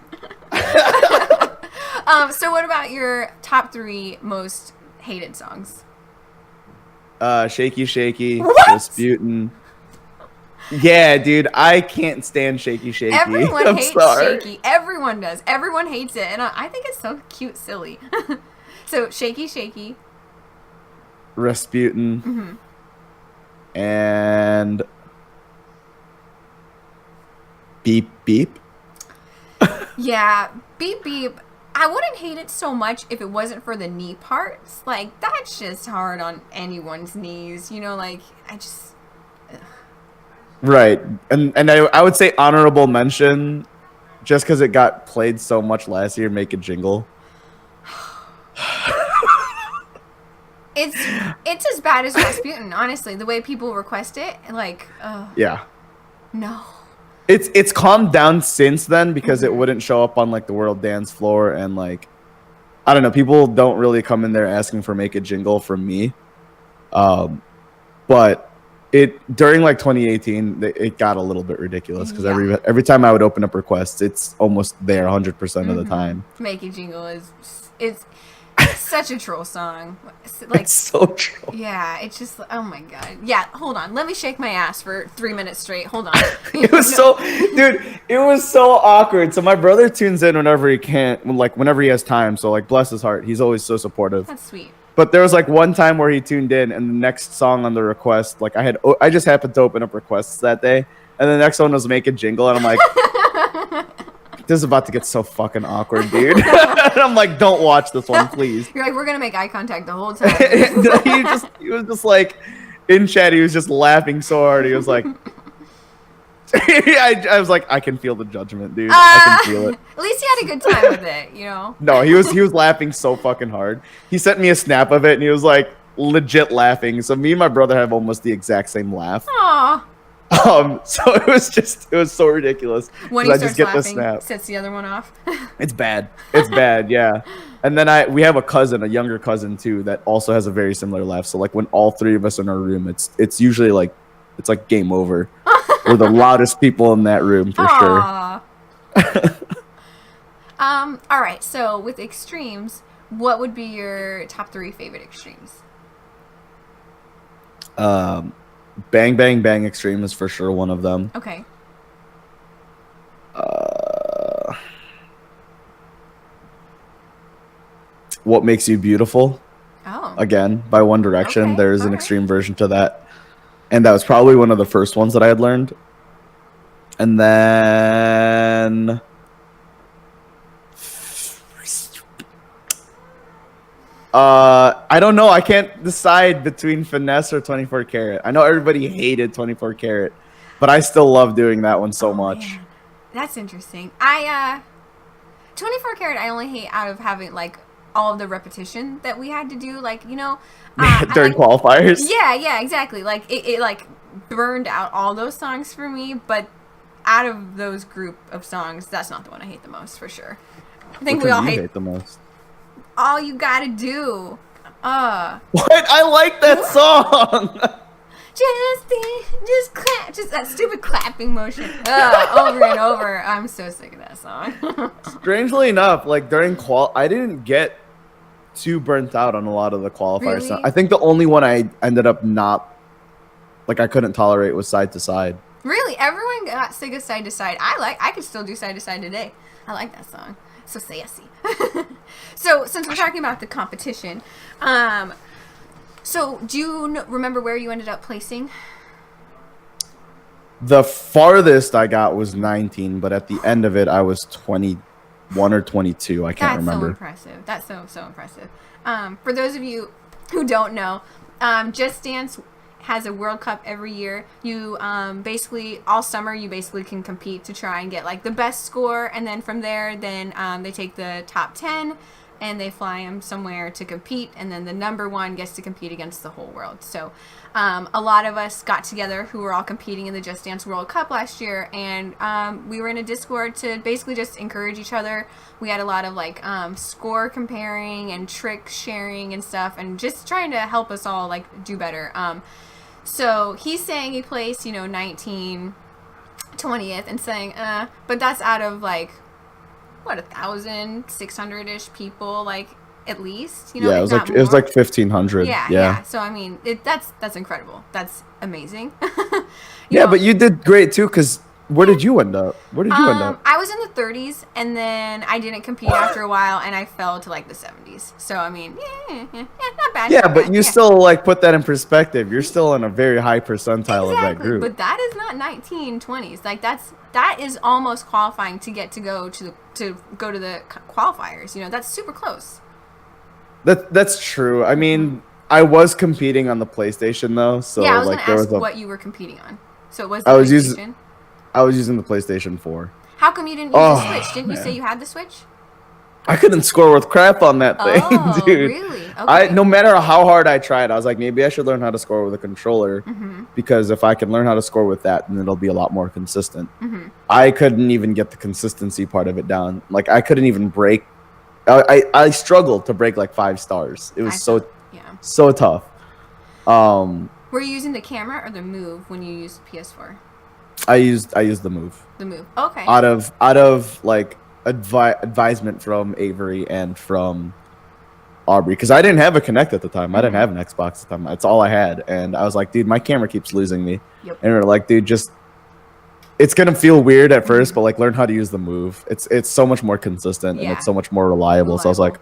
So what about your top 3 most hated songs? Shaky Shaky, what? Rasputin. Yeah, dude, I can't stand Shaky Shaky. Everyone hates Shaky. Everyone does. Everyone hates it. And I think it's so cute, silly. So Shaky Shaky. Rasputin. and Beep Beep. Yeah, Beep Beep. I wouldn't hate it so much if it wasn't for the knee parts. Like, that's just hard on anyone's knees. You know, like, I just... Right, and I would say honorable mention, just because it got played so much last year. Make a jingle. It's as bad as Rasputin, honestly. The way people request it, like, Yeah, no. it's calmed down since then because it wouldn't show up on like the world dance floor, and like I don't know, people don't really come in there asking for make a jingle from me. But it during like 2018, it got a little bit ridiculous because every time I would open up requests, it's almost there 100% of the time. Make a jingle it's such a troll song. Like, it's so true. Yeah, it's just, oh my god. Yeah, hold on. Let me shake my ass for 3 minutes straight. Hold on. It was it was so awkward. So my brother tunes in whenever he can, like whenever he has time. So like, bless his heart, he's always so supportive. That's sweet. But there was like one time where he tuned in, and the next song on the request, like I just happened to open up requests that day, and the next one was make a jingle, and I'm like, this is about to get so fucking awkward, dude. And I'm like, don't watch this one, please. You're like, we're gonna make eye contact the whole time. he was just like in chat, he was just laughing so hard. He was like, I was like, I can feel the judgment, dude. I can feel it. At least he had a good time with it, you know. No, he was laughing so fucking hard. He sent me a snap of it, and he was like legit laughing. So me and my brother have almost the exact same laugh. Aww. So it was so ridiculous. When he starts laughing, sets the other one off. It's bad. It's bad, yeah. And then we have a younger cousin too, that also has a very similar laugh. So like when all three of us are in our room, it's usually like it's like game over. We're the loudest people in that room for sure. All right. So with extremes, what would be your top 3 favorite extremes? Bang Bang Bang Extreme is for sure one of them. Okay. What Makes You Beautiful? Oh. Again, by One Direction. Okay, There's an extreme version to that. And that was probably one of the first ones that I had learned. And then I don't know. I can't decide between Finesse or 24 Karat. I know everybody hated 24 Karat, but I still love doing that one so much. Man. That's interesting. 24 Karat I only hate out of having like all of the repetition that we had to do, like, you know, during qualifiers. Yeah, exactly. Like it like burned out all those songs for me, but out of those group of songs, that's not the one I hate the most for sure. I think we all hate the most. All You Gotta Do. What? I like that song. Just clap, just that stupid clapping motion over and over. I'm so sick of that song. Strangely enough, like during I didn't get too burnt out on a lot of the qualifier Really? songs. I think the only one I ended up not, like, I couldn't tolerate was Side to Side. Really? Everyone got sick of Side to Side. I could still do Side to Side today. I like that song. So sassy. So since we're talking about the competition, so do you remember where you ended up placing? The farthest I got was 19, but at the end of it, I was 21 or 22. I can't remember. That's so impressive. That's so impressive. For those of you who don't know, Just Dance has a World Cup every year. You basically all summer you basically can compete to try and get like the best score, and then from there, then they take the top 10 and they fly them somewhere to compete, and then the number 1 gets to compete against the whole world. So a lot of us got together who were all competing in the Just Dance World Cup last year, and we were in a Discord to basically just encourage each other. We had a lot of like score comparing and trick sharing and stuff, and just trying to help us all like do better. So he's saying he placed, 19, 20th, and saying, but that's out of like, what, 1,600-ish people, like, at least, Yeah, it was like 1,500. Yeah. So I mean, that's incredible. That's amazing. Yeah, but you did great too, because Where did you end up? Where did you end up? I was in the 30s, and then I didn't compete after a while, and I fell to like the 70s. So I mean, not bad. Yeah, not but bad, you still like put that in perspective. You're still in a very high percentile of that group. But that is not 1920s. Like that is almost qualifying to get to go to the qualifiers. You know, that's super close. That's true. I mean, I was competing on the PlayStation though, so Yeah, I was like gonna there ask was what you were competing on. So it was I the was PlayStation. I was using the PlayStation 4. How come you didn't use the Switch? Didn't you say you had the Switch? I couldn't score with crap on that thing, Oh, dude. really? Okay. No matter how hard I tried, I was like, maybe I should learn how to score with a controller, because if I can learn how to score with that, then it'll be a lot more consistent. I couldn't even get the consistency part of it down. Like I couldn't even break. I struggled to break like 5 stars. It was so tough. Were you using the camera or the Move when you used PS4? I used the Move. The Move. Okay. Out of like advisement from Avery and from Aubrey, because I didn't have a Kinect at the time. I didn't have an Xbox at the time. That's all I had, and I was like, dude, my camera keeps losing me. Yep. And they're like, dude, just it's gonna feel weird at first, but like learn how to use the Move. It's so much more consistent and it's so much more reliable. So I was like,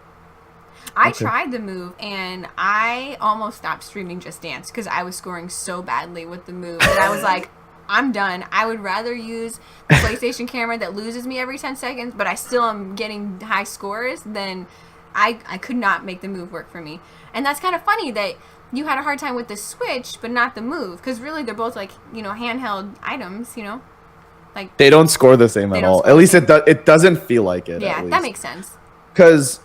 I tried the Move, and I almost stopped streaming Just Dance because I was scoring so badly with the Move, and I was like, I'm done. I would rather use the PlayStation camera that loses me every 10 seconds, but I still am getting high scores than I could not make the Move work for me. And that's kind of funny that you had a hard time with the Switch, but not the Move, because really they're both like, you know, handheld items, you know? Like they don't score the same at all. At least it doesn't feel like it. Yeah, that makes sense. Because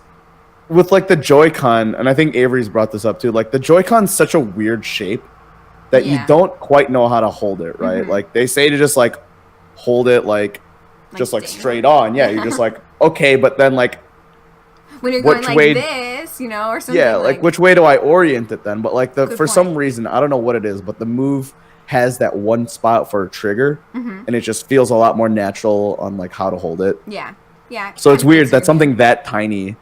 with like the Joy-Con, and I think Avery's brought this up too, like the Joy-Con's such a weird shape that you don't quite know how to hold it, right? Like they say to just like hold it like just like straight on. Yeah, you're just like, okay, but then like when you're going like this, you know, or something. Yeah, like which way do I orient it then? But like for some reason, I don't know what it is, but the Move has that one spot for a trigger, and it just feels a lot more natural on like how to hold it. Yeah, yeah. So it's weird that something that tiny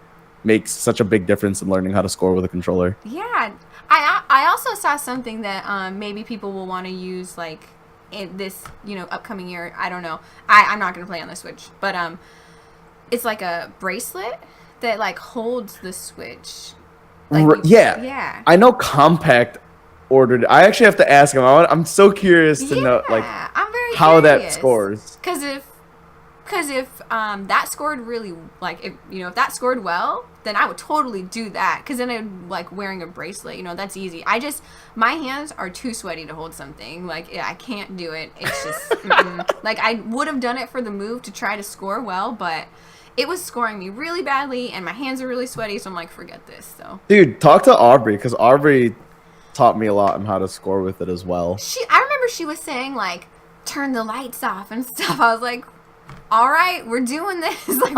makes such a big difference in learning how to score with a controller. Yeah. I also saw something that maybe people will want to use like in this, you know, upcoming year. I don't know. I'm not going to play on the Switch, but it's like a bracelet that like holds the Switch. Like yeah. I know Compact ordered. I actually have to ask him. I'm so curious to know like I'm very how curious. that scores. Because if that scored really, like, if that scored well, then I would totally do that. Because then I'd, like, wearing a bracelet, you know, that's easy. My hands are too sweaty to hold something. Like, I can't do it. It's just, like, I would have done it for the Move to try to score well, but it was scoring me really badly, and my hands are really sweaty, so I'm like, forget this, so. Dude, talk to Aubrey, because Aubrey taught me a lot on how to score with it as well. I remember she was saying, like, turn the lights off and stuff. I was like, all right, we're doing this. Like,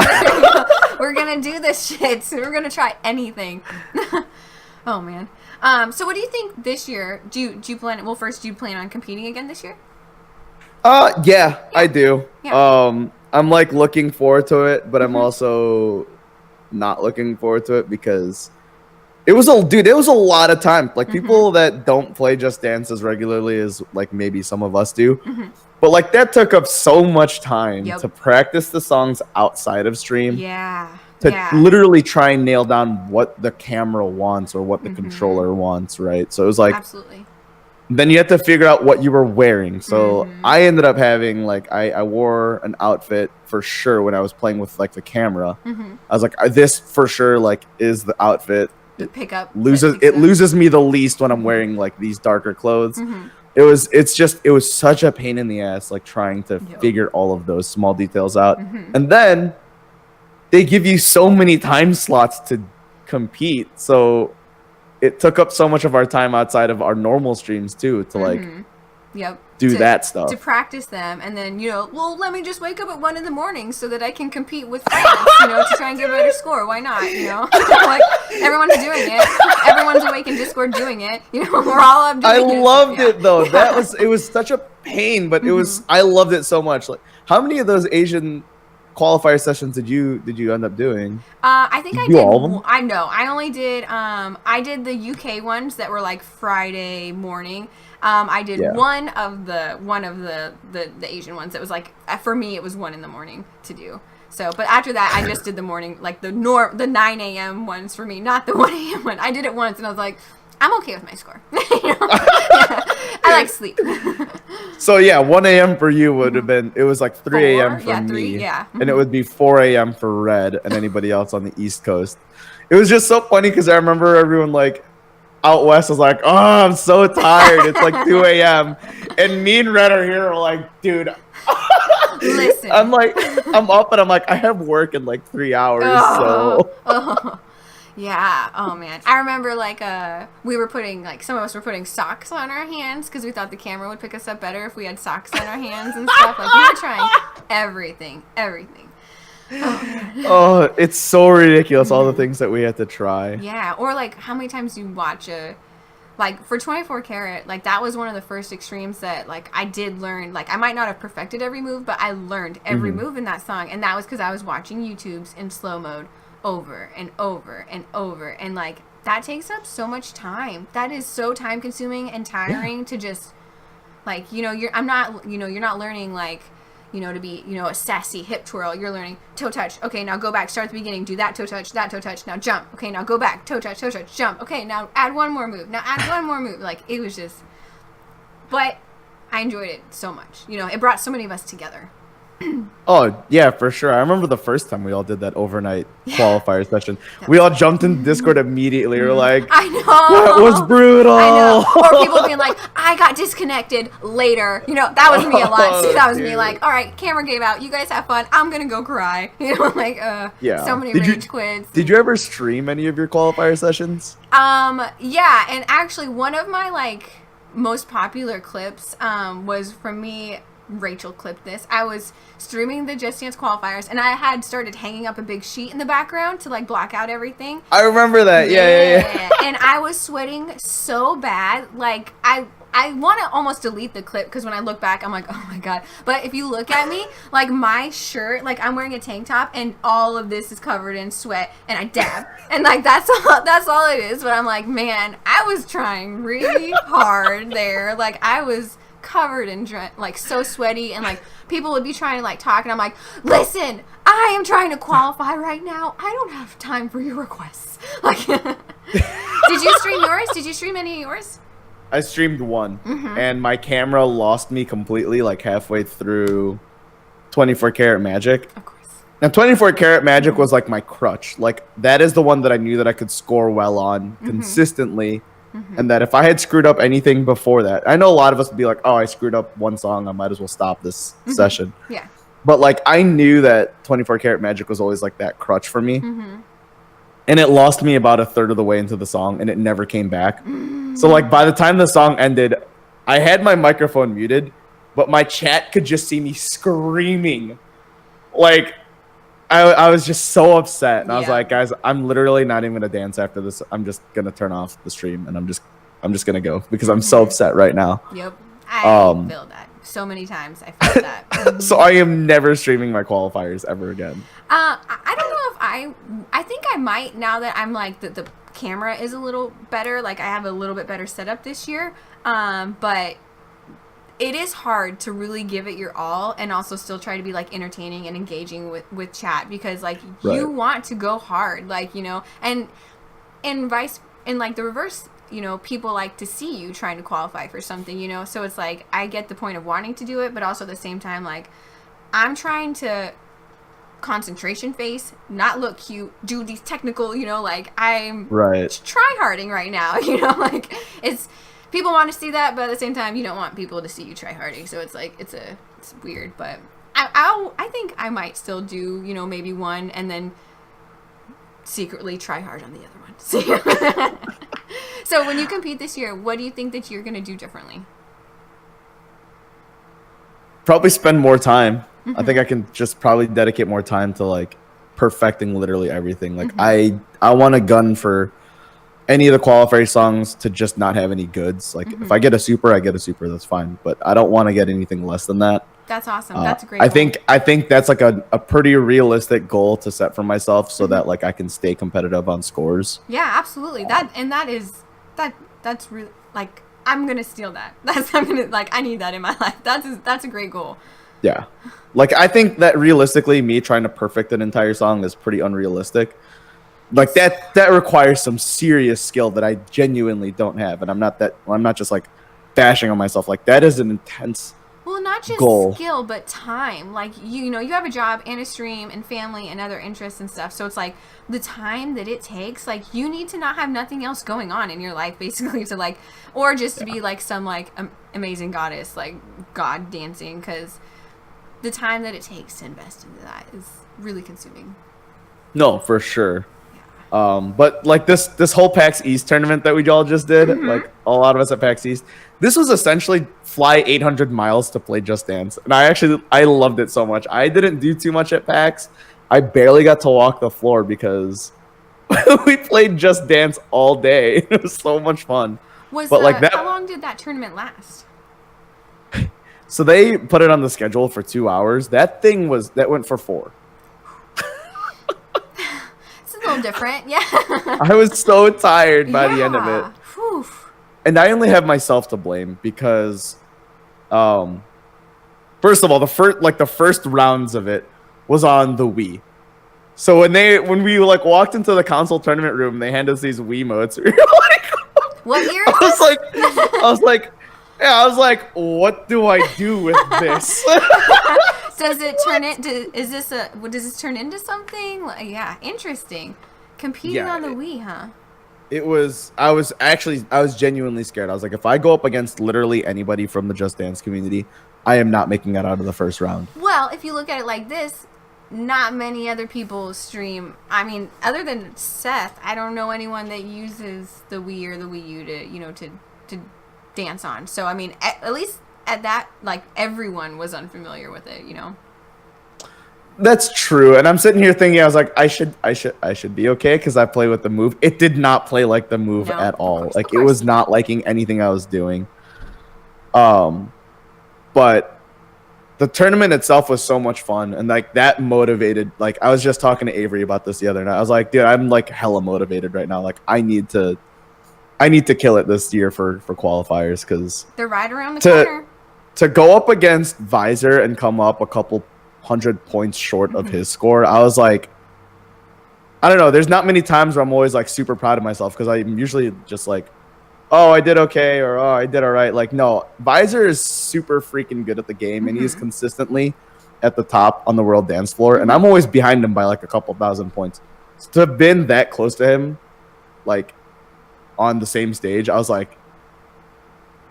we're gonna do this shit. So we're gonna try anything. Oh man. So what do you think this year? Do you plan? Well, first, do you plan on competing again this year? Yeah, I do. Yeah. I'm like looking forward to it, but I'm also not looking forward to it because it was a lot of time. Like people that don't play Just Dance as regularly as like maybe some of us do. But like that took up so much time to practice the songs outside of stream. Yeah. To literally try and nail down what the camera wants or what the controller wants, right? So it was like absolutely. Then you have to figure out what you were wearing. So I ended up having like I wore an outfit for sure when I was playing with like the camera. I was like, this for sure like is the outfit. It loses me the least when I'm wearing like these darker clothes. It was such a pain in the ass like trying to figure all of those small details out. And then they give you so many time slots to compete. So it took up so much of our time outside of our normal streams too to like do that stuff. To practice them, and then, well, let me just wake up at 1 a.m. so that I can compete with friends, to try and get a better score. Why not, Like, everyone's doing it. Everyone's awake in Discord doing it. We're all up doing it. I loved it, though. It was such a pain, but it was, I loved it so much. Like, how many of those Asian qualifier sessions did you end up doing? I think Did I you do did. all of them? I know. I only did. I did the UK ones that were like Friday morning. I did Yeah. one of the Asian ones. It was like for me, it was 1 in the morning to do. So, but after that, I just did the morning, like the 9 a.m. ones for me, not the 1 a.m. one. I did it once, and I was like, I'm okay with my score. Yeah. I like sleep. So yeah, 1 a.m. for you would have been. It was like 3 a.m. 4? for Yeah, me, 3, yeah. and it would be 4 a.m. for Red and anybody else on the East Coast. It was just so funny because I remember everyone like out west was like, "Oh, I'm so tired. It's like 2 a.m." And me and Red are here, we're like, "Dude." Listen. I'm like, I'm up and I'm like, I have work in like 3 hours, so. Yeah. Oh man. I remember like we were putting like some of us were putting socks on our hands because we thought the camera would pick us up better if we had socks on our hands and stuff. Like we were trying everything. Oh, it's so ridiculous, all the things that we had to try. Yeah. Or like how many times you watch like for 24 karat, like that was one of the first extremes that like I did learn. Like I might not have perfected every move, but I learned every move in that song, and that was because I was watching YouTubes in slow mode over and over and over, and like that takes up so much time. That is so time consuming and tiring to just like you're not learning like to be a sassy hip twirl. You're learning toe touch. Okay, now go back, start at the beginning, do that toe touch, now jump. Okay, now go back, toe touch, jump. Okay, now add one more move, like it was just, but I enjoyed it so much. It brought so many of us together. Oh, yeah, for sure. I remember the first time we all did that overnight qualifier session. We all jumped in Discord immediately. We were like, I know. That was brutal. I know. Or people being like, I got disconnected later. That was me a lot. So that was me like, all right, camera gave out. You guys have fun. I'm going to go cry. Like, yeah. So many rage quits. Did you ever stream any of your qualifier sessions? Yeah. And actually one of my like most popular clips was from me. Rachel clipped this. I was streaming the Just Dance qualifiers, and I had started hanging up a big sheet in the background to like block out everything. I remember that. Yeah. And I was sweating so bad. Like I want to almost delete the clip because when I look back, I'm like, oh my god. But if you look at me, like my shirt, like I'm wearing a tank top, and all of this is covered in sweat, and I dab, and like that's all it is. But I'm like, man, I was trying really hard there. Like I was covered in like so sweaty, and like people would be trying to like talk, and I'm like, listen, I am trying to qualify right now. I don't have time for your requests. Like, did you stream yours? Did you stream any of yours? I streamed one, and my camera lost me completely like halfway through 24 karat magic. Of course. Now 24 karat magic was like my crutch. Like that is the one that I knew that I could score well on consistently. And that if I had screwed up anything before that, I know a lot of us would be like, oh, I screwed up one song, I might as well stop this session. Yeah. But like I knew that 24 karat magic was always like that crutch for me. And it lost me about a third of the way into the song, and it never came back. So like by the time the song ended, I had my microphone muted, but my chat could just see me screaming. Like I was just so upset, and I was like, guys, I'm literally not even gonna dance after this. I'm just gonna turn off the stream, and I'm just gonna go because I'm so upset right now. Yep, I feel that so many times. I feel that. So I am never streaming my qualifiers ever again. I don't know if I think I might now that I'm like the camera is a little better. Like I have a little bit better setup this year. But it is hard to really give it your all and also still try to be like entertaining and engaging with chat, because like you want to go hard, like, and like the reverse, people like to see you trying to qualify for something, so it's like I get the point of wanting to do it, but also at the same time, like I'm trying to concentration face, not look cute, do these technical, like I'm try harding right now, like it's people want to see that, but at the same time, you don't want people to see you try harding. So it's like it's weird, but I think I might still do maybe one and then secretly try hard on the other one. So when you compete this year, what do you think that you're gonna do differently? Probably spend more time. I think I can just probably dedicate more time to like perfecting literally everything. Like I want a gun for any of the qualifier songs to just not have any goods. Like if I get a super, I get a super. That's fine. But I don't want to get anything less than that. That's awesome. That's a great I goal. think that's like a pretty realistic goal to set for myself so that like I can stay competitive on scores. Yeah, absolutely. That's really like I'm gonna steal that. I'm gonna like I need that in my life. That's a great goal. Yeah. Like I think that realistically me trying to perfect an entire song is pretty unrealistic. Like that requires some serious skill that I genuinely don't have, and I'm not just like bashing on myself. Like that is an intense Well, not just goal. skill, but time. Like you know, you have a job and a stream and family and other interests and stuff. So it's like the time that it takes. Like you need to not have nothing else going on in your life, basically, to like, or just to be like some like amazing goddess, like god dancing, because the time that it takes to invest into that is really consuming. No, for sure. But like this whole PAX East tournament that we all just did, like a lot of us at PAX East, this was essentially fly 800 miles to play Just Dance, and I loved it so much. I didn't do too much at PAX. I barely got to walk the floor because we played Just Dance all day. It was so much fun. How long did that tournament last? So they put it on the schedule for 2 hours. That went for 4. A little different, yeah. I was so tired by the end of it. Whew. And I only have myself to blame because first of all, the first rounds of it was on the Wii. So when we like walked into the console tournament room, they handed us these Wiimotes. We were like, what year? I was like, what do I do with this? Does it turn into? Does this turn into something? Like, yeah, interesting. Competing on the Wii, huh? I was genuinely scared. I was like, if I go up against literally anybody from the Just Dance community, I am not making it out of the first round. Well, if you look at it like this, not many other people stream. I mean, other than Seth, I don't know anyone that uses the Wii or the Wii U to dance on. So I mean, at least at that, like everyone was unfamiliar with it, That's true, and I'm sitting here thinking, I was like, I should be okay because I play with the Move. It did not play like the Move at all. Like it was not liking anything I was doing. But the tournament itself was so much fun, and like that motivated. Like I was just talking to Avery about this the other night. I was like, dude, I'm like hella motivated right now. Like I need to kill it this year for qualifiers because they're right around the corner. To go up against Visor and come up a couple 100 points short of his score, I was like, I don't know. There's not many times where I'm always like super proud of myself because I'm usually just like, oh, I did okay, or oh, I did all right. Like, no, Visor is super freaking good at the game, and he's consistently at the top on the world dance floor, and I'm always behind him by like a couple thousand points. So to have been that close to him, like on the same stage, I was like,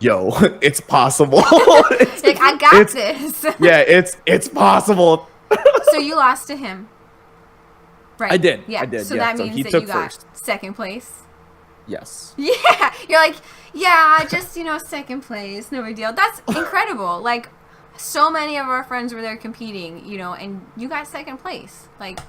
yo, it's possible. Like I got this. Yeah, it's possible. So you lost to him, right? I did. Yeah. I did. So yeah. that means he that took you got first. second place. Yes. Yeah. You're like, yeah, just second place, no big deal. That's incredible. Like, so many of our friends were there competing, and you got second place. Like,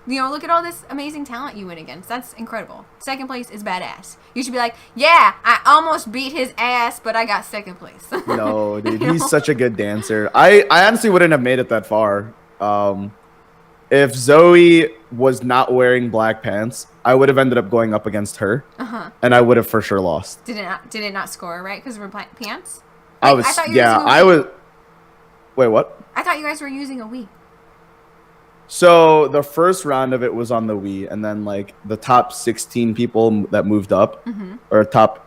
look at all this amazing talent you went against. That's incredible. Second place is badass. You should be like, yeah, I almost beat his ass, but I got second place. No, dude, he's such a good dancer. I honestly wouldn't have made it that far. If Zoe was not wearing black pants, I would have ended up going up against her, and I would have for sure lost. Did it not score, right? Because we're pants? I was. Wait, what? I thought you guys were using a Wii. So the first round of it was on the Wii, and then like the top 16 people that moved up, or top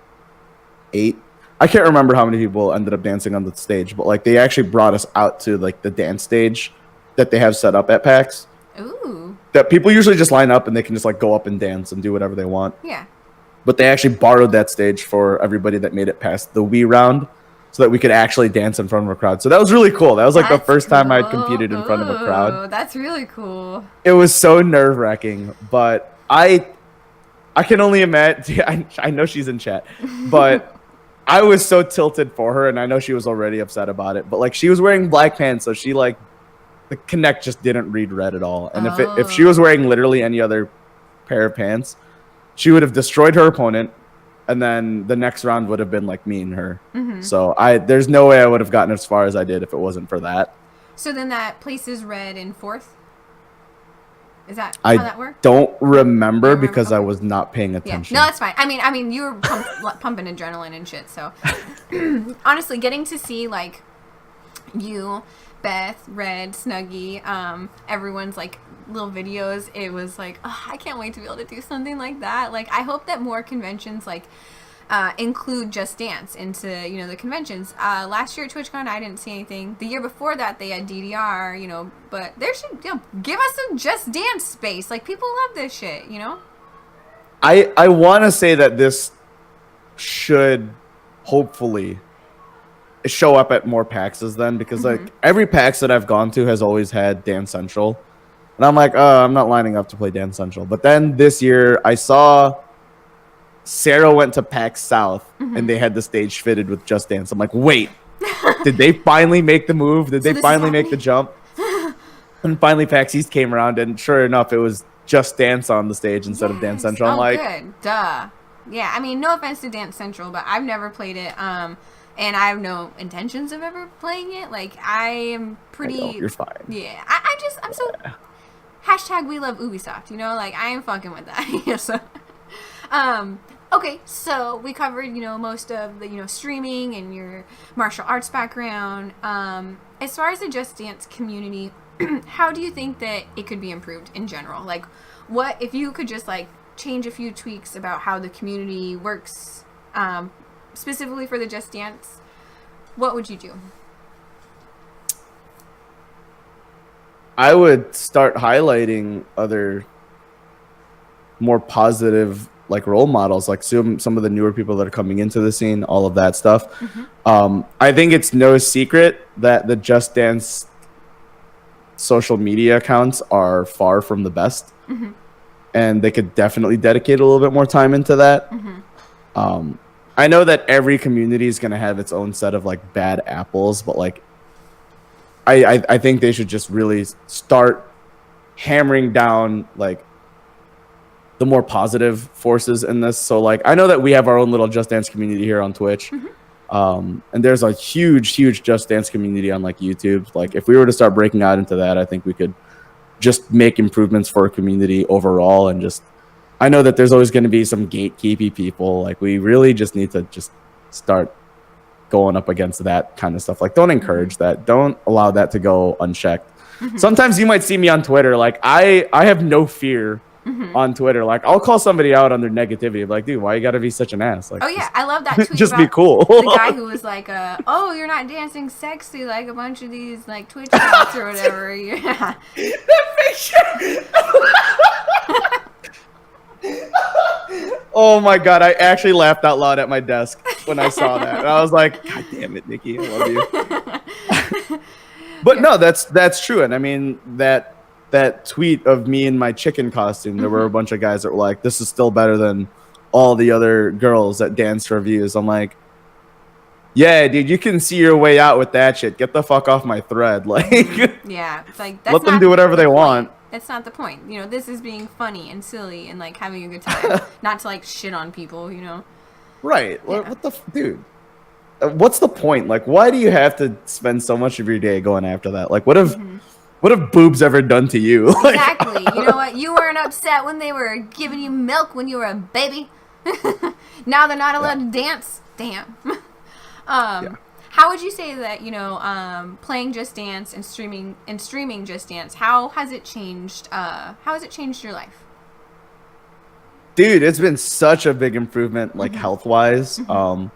8. I can't remember how many people ended up dancing on the stage, but like they actually brought us out to like the dance stage that they have set up at PAX. Ooh. That people usually just line up and they can just like go up and dance and do whatever they want. Yeah. But they actually borrowed that stage for everybody that made it past the Wii round, so that we could actually dance in front of a crowd. So that was really cool. That was like the first time I'd competed in front of a crowd. That's really cool. It was so nerve-wracking, but I can only imagine. I know she's in chat, but I was so tilted for her, and I know she was already upset about it. But like she was wearing black pants, so she like the connect just didn't read red at all. And if she was wearing literally any other pair of pants, she would have destroyed her opponent. And then the next round would have been like me and her. So there's no way I would have gotten as far as I did if it wasn't for that. So then that places red in fourth? Is that I how that worked? don't remember remember? because I Okay. was not paying Yeah. attention. No, that's fine. I mean, you were pumping adrenaline and shit. So, honestly, getting to see like you, Beth, Red, Snuggie, everyone's like little videos, it was like, oh, I can't wait to be able to do something like that. Like, I hope that more conventions like include Just Dance into the conventions. Last year at TwitchCon, I didn't see anything. The year before that, they had DDR, but there should give us some Just Dance space. Like, people love this shit, I want to say that this should hopefully show up at more PAXs then, because like every PAX that I've gone to has always had Dance Central, and I'm like, I'm not lining up to play Dance Central. But then this year I saw Sarah went to PAX South and they had the stage fitted with Just Dance. I'm like, wait, did they finally make the move? Did they finally make the jump? And finally PAX East came around, and sure enough, it was Just Dance on the stage instead of Dance Central. I'm like, good, duh. Yeah, I mean, no offense to Dance Central, but I've never played it. And I have no intentions of ever playing it. Like, I am pretty... you're fine. Yeah. I'm so... Hashtag we love Ubisoft, Like, I am fucking with that. So, okay, so we covered, most of the, streaming and your martial arts background. As far as the Just Dance community, how do you think that it could be improved in general? Like, what... If you could just, like, change a few tweaks about how the community works... specifically for the Just Dance, what would you do? I would start highlighting other more positive like role models, like some of the newer people that are coming into the scene, all of that stuff. I think it's no secret that the Just Dance social media accounts are far from the best, and they could definitely dedicate a little bit more time into that. I know that every community is going to have its own set of like bad apples, but like I think they should just really start hammering down like the more positive forces in this. So like I know that we have our own little Just Dance community here on Twitch. And there's a huge Just Dance community on like YouTube. Like if we were to start breaking out into that, I think we could just make improvements for our community overall. And just I know that there's always going to be some gatekeepy people. Like we really just need to just start going up against that kind of stuff. Like don't encourage that. Don't allow that to go unchecked. Sometimes you might see me on Twitter. Like I have no fear on Twitter. Like I'll call somebody out on their negativity. Like, dude, why you got to be such an ass? Like, oh yeah, I love that tweet. Just about be cool. The guy who was like, "Oh, you're not dancing sexy like a bunch of these like Twitch bots or whatever." Yeah. That picture. Oh my god, I actually laughed out loud at my desk when I saw that. And I was like, God damn it, Nikki, I love you. But yeah. No, that's true. And I mean that tweet of me in my chicken costume, there were a bunch of guys that were like, this is still better than all the other girls that dance reviews. I'm like, yeah, dude, you can see your way out with that shit. Get the fuck off my thread. Like, yeah, it's like that's let them do whatever they want. That's not the point. This is being funny and silly and like having a good time, not to like shit on people. Right? Yeah. What the dude? What's the point? Like, why do you have to spend so much of your day going after that? Like, what have boobs ever done to you? Exactly. You know what? You weren't upset when they were giving you milk when you were a baby. Now they're not allowed to dance. Damn. How would you say that playing Just Dance and streaming Just Dance? How has it changed? How has it changed your life? Dude, it's been such a big improvement, like health wise. But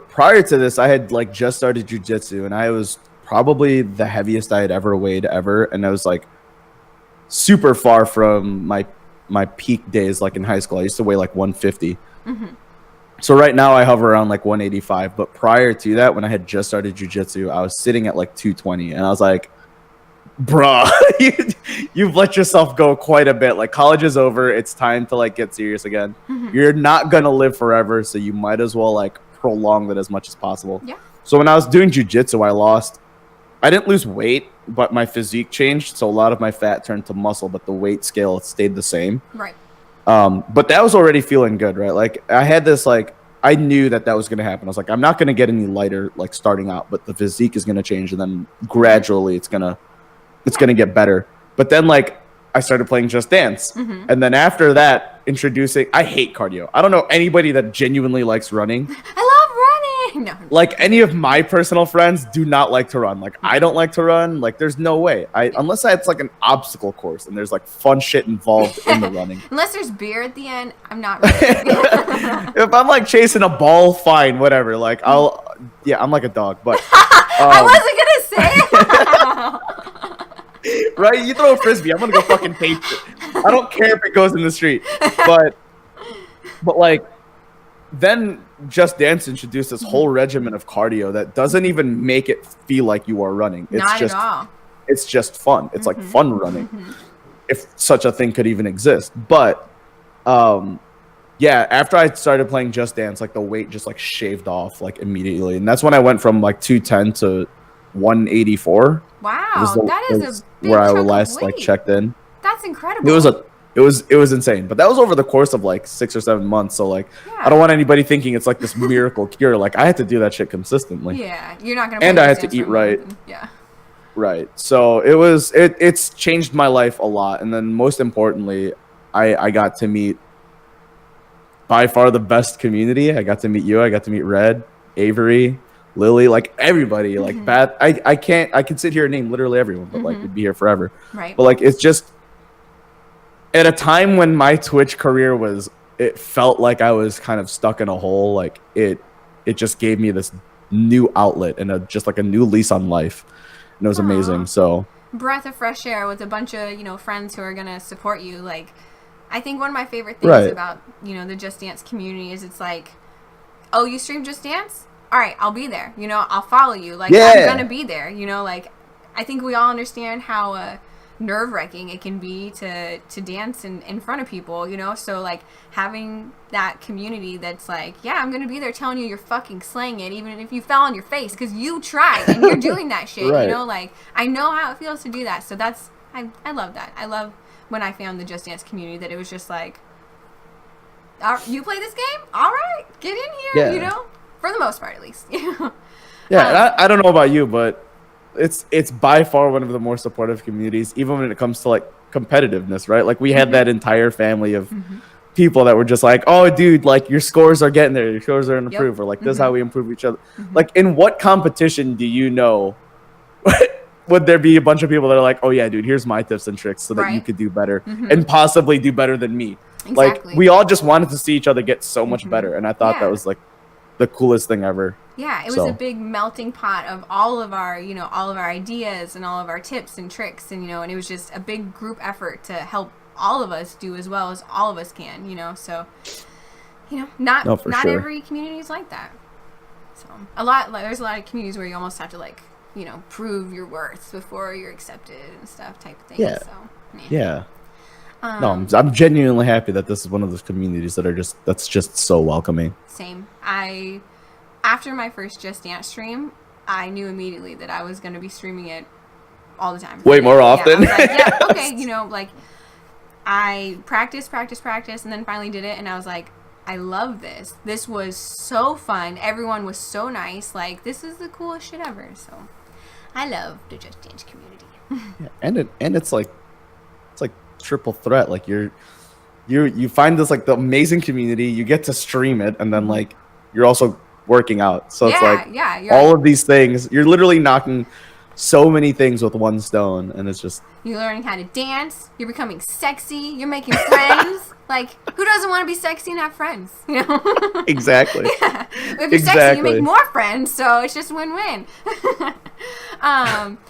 prior to this, I had like just started jujitsu, and I was probably the heaviest I had ever weighed ever, and I was like super far from my peak days, like in high school. I used to weigh like 150. So right now I hover around like 185. But prior to that, when I had just started jujitsu, I was sitting at like 220, and I was like, bruh, you've let yourself go quite a bit. Like college is over. It's time to like get serious again. You're not gonna live forever, so you might as well like prolong that as much as possible. Yeah. So when I was doing jujitsu, I didn't lose weight, but my physique changed. So a lot of my fat turned to muscle, but the weight scale stayed the same. Right. But that was already feeling good, right? Like I had this, like I knew that was going to happen. I was like, I'm not going to get any lighter like starting out, but the physique is going to change, and then gradually it's gonna get better. But then like I started playing Just Dance, and then after that, introducing. I hate cardio. I don't know anybody that genuinely likes running. I love running. No. Like any of my personal friends do not like to run. Like I don't like to run. Like there's no way. Unless it's like an obstacle course and there's like fun shit involved in the running. Unless there's beer at the end, I'm not running. If I'm like chasing a ball, fine, whatever. Like I'm like a dog, but I wasn't gonna say. Right? You throw a frisbee, I'm gonna go fucking pace it. I don't care if it goes in the street. But like then Just Dance introduced this whole regimen of cardio that doesn't even make it feel like you are running. It's Not just at all. It's just fun. It's like fun running. If such a thing could even exist. But yeah, after I started playing Just Dance, like the weight just like shaved off like immediately. And that's when I went from like 210 to 184. Wow, that is a big where I chunk last of weight. like checked in. That's incredible. It was insane. But that was over the course of like 6 or 7 months. So like I don't want anybody thinking it's like this miracle cure. Like I had to do that shit consistently. Yeah, you're not gonna. And I had to eat right. Yeah. Right. So it's changed my life a lot. And then most importantly, I got to meet by far the best community. I got to meet you. I got to meet Red, Avery, Lily, like everybody. Like Bat. I can sit here and name literally everyone, but like we'd be here forever. Right. But like it's just at a time when my Twitch career it felt like I was kind of stuck in a hole. Like it just gave me this new outlet and just like a new lease on life. And it was amazing. So breath of fresh air with a bunch of friends who are gonna support you. Like I think one of my favorite things about the Just Dance community is it's like, oh, you stream Just Dance? All right, I'll be there. I'll follow you. Like I'm gonna be there. Like I think we all understand how nerve-wracking it can be to dance in front of people. So like having that community that's like, yeah, I'm gonna be there telling you you're fucking slaying it, even if you fell on your face because you tried and you're doing that shit. Right. Like I know how it feels to do that. So that's I love that. I love when I found the Just Dance community that it was just like, you play this game? All right, get in here. For the most part at least. Yeah, and I don't know about you, but it's by far one of the more supportive communities, even when it comes to like competitiveness, right? Like we had that entire family of people that were just like, oh dude, like your scores are getting there, your scores are improved, or like this is how we improve each other. Like in what competition do you know would there be a bunch of people that are like, oh yeah dude, here's my tips and tricks so that you could do better and possibly do better than me. Exactly. Like we all just wanted to see each other get so much better, and I thought that was like the coolest thing ever. Yeah, it was a big melting pot of all of our, all of our ideas and all of our tips and tricks, and and it was just a big group effort to help all of us do as well as all of us can, So, not every community is like that. So, there's a lot of communities where you almost have to like, prove your worth before you're accepted and stuff type of thing. Yeah. So, yeah. No, I'm genuinely happy that this is one of those communities that's just so welcoming. Same. After my first Just Dance stream, I knew immediately that I was going to be streaming it all the time. Way more often. Yeah, I was like, yeah, okay, like I practiced, and then finally did it, and I was like, I love this. This was so fun. Everyone was so nice. Like, this is the coolest shit ever. So, I love the Just Dance community. Yeah, and it's like triple threat. Like you find this like the amazing community, you get to stream it, and then like you're also working out. So it's like all of these things. You're literally knocking so many things with one stone, and it's just you're learning how to dance. You're becoming sexy. You're making friends. Like who doesn't want to be sexy and have friends? Exactly. Yeah. If you're sexy, you make more friends. So it's just win-win.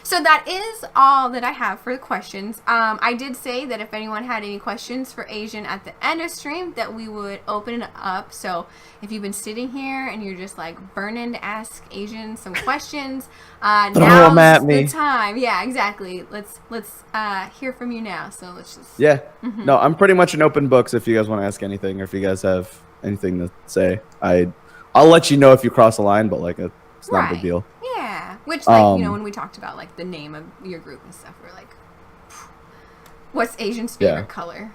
So that is all that I have for the questions. I did say that if anyone had any questions for Asian at the end of stream, that we would open it up. So if you've been sitting here and you're just like burning to ask Asian some questions, now's the time. Yeah, exactly. Let's hear from you now. So let's just No, I'm pretty much an open book. So if you guys want to ask anything, or if you guys have anything to say, I'll let you know if you cross the line. But like it's not a big deal. Yeah, which like when we talked about like the name of your group and stuff, we're like, what's Asian's favorite color?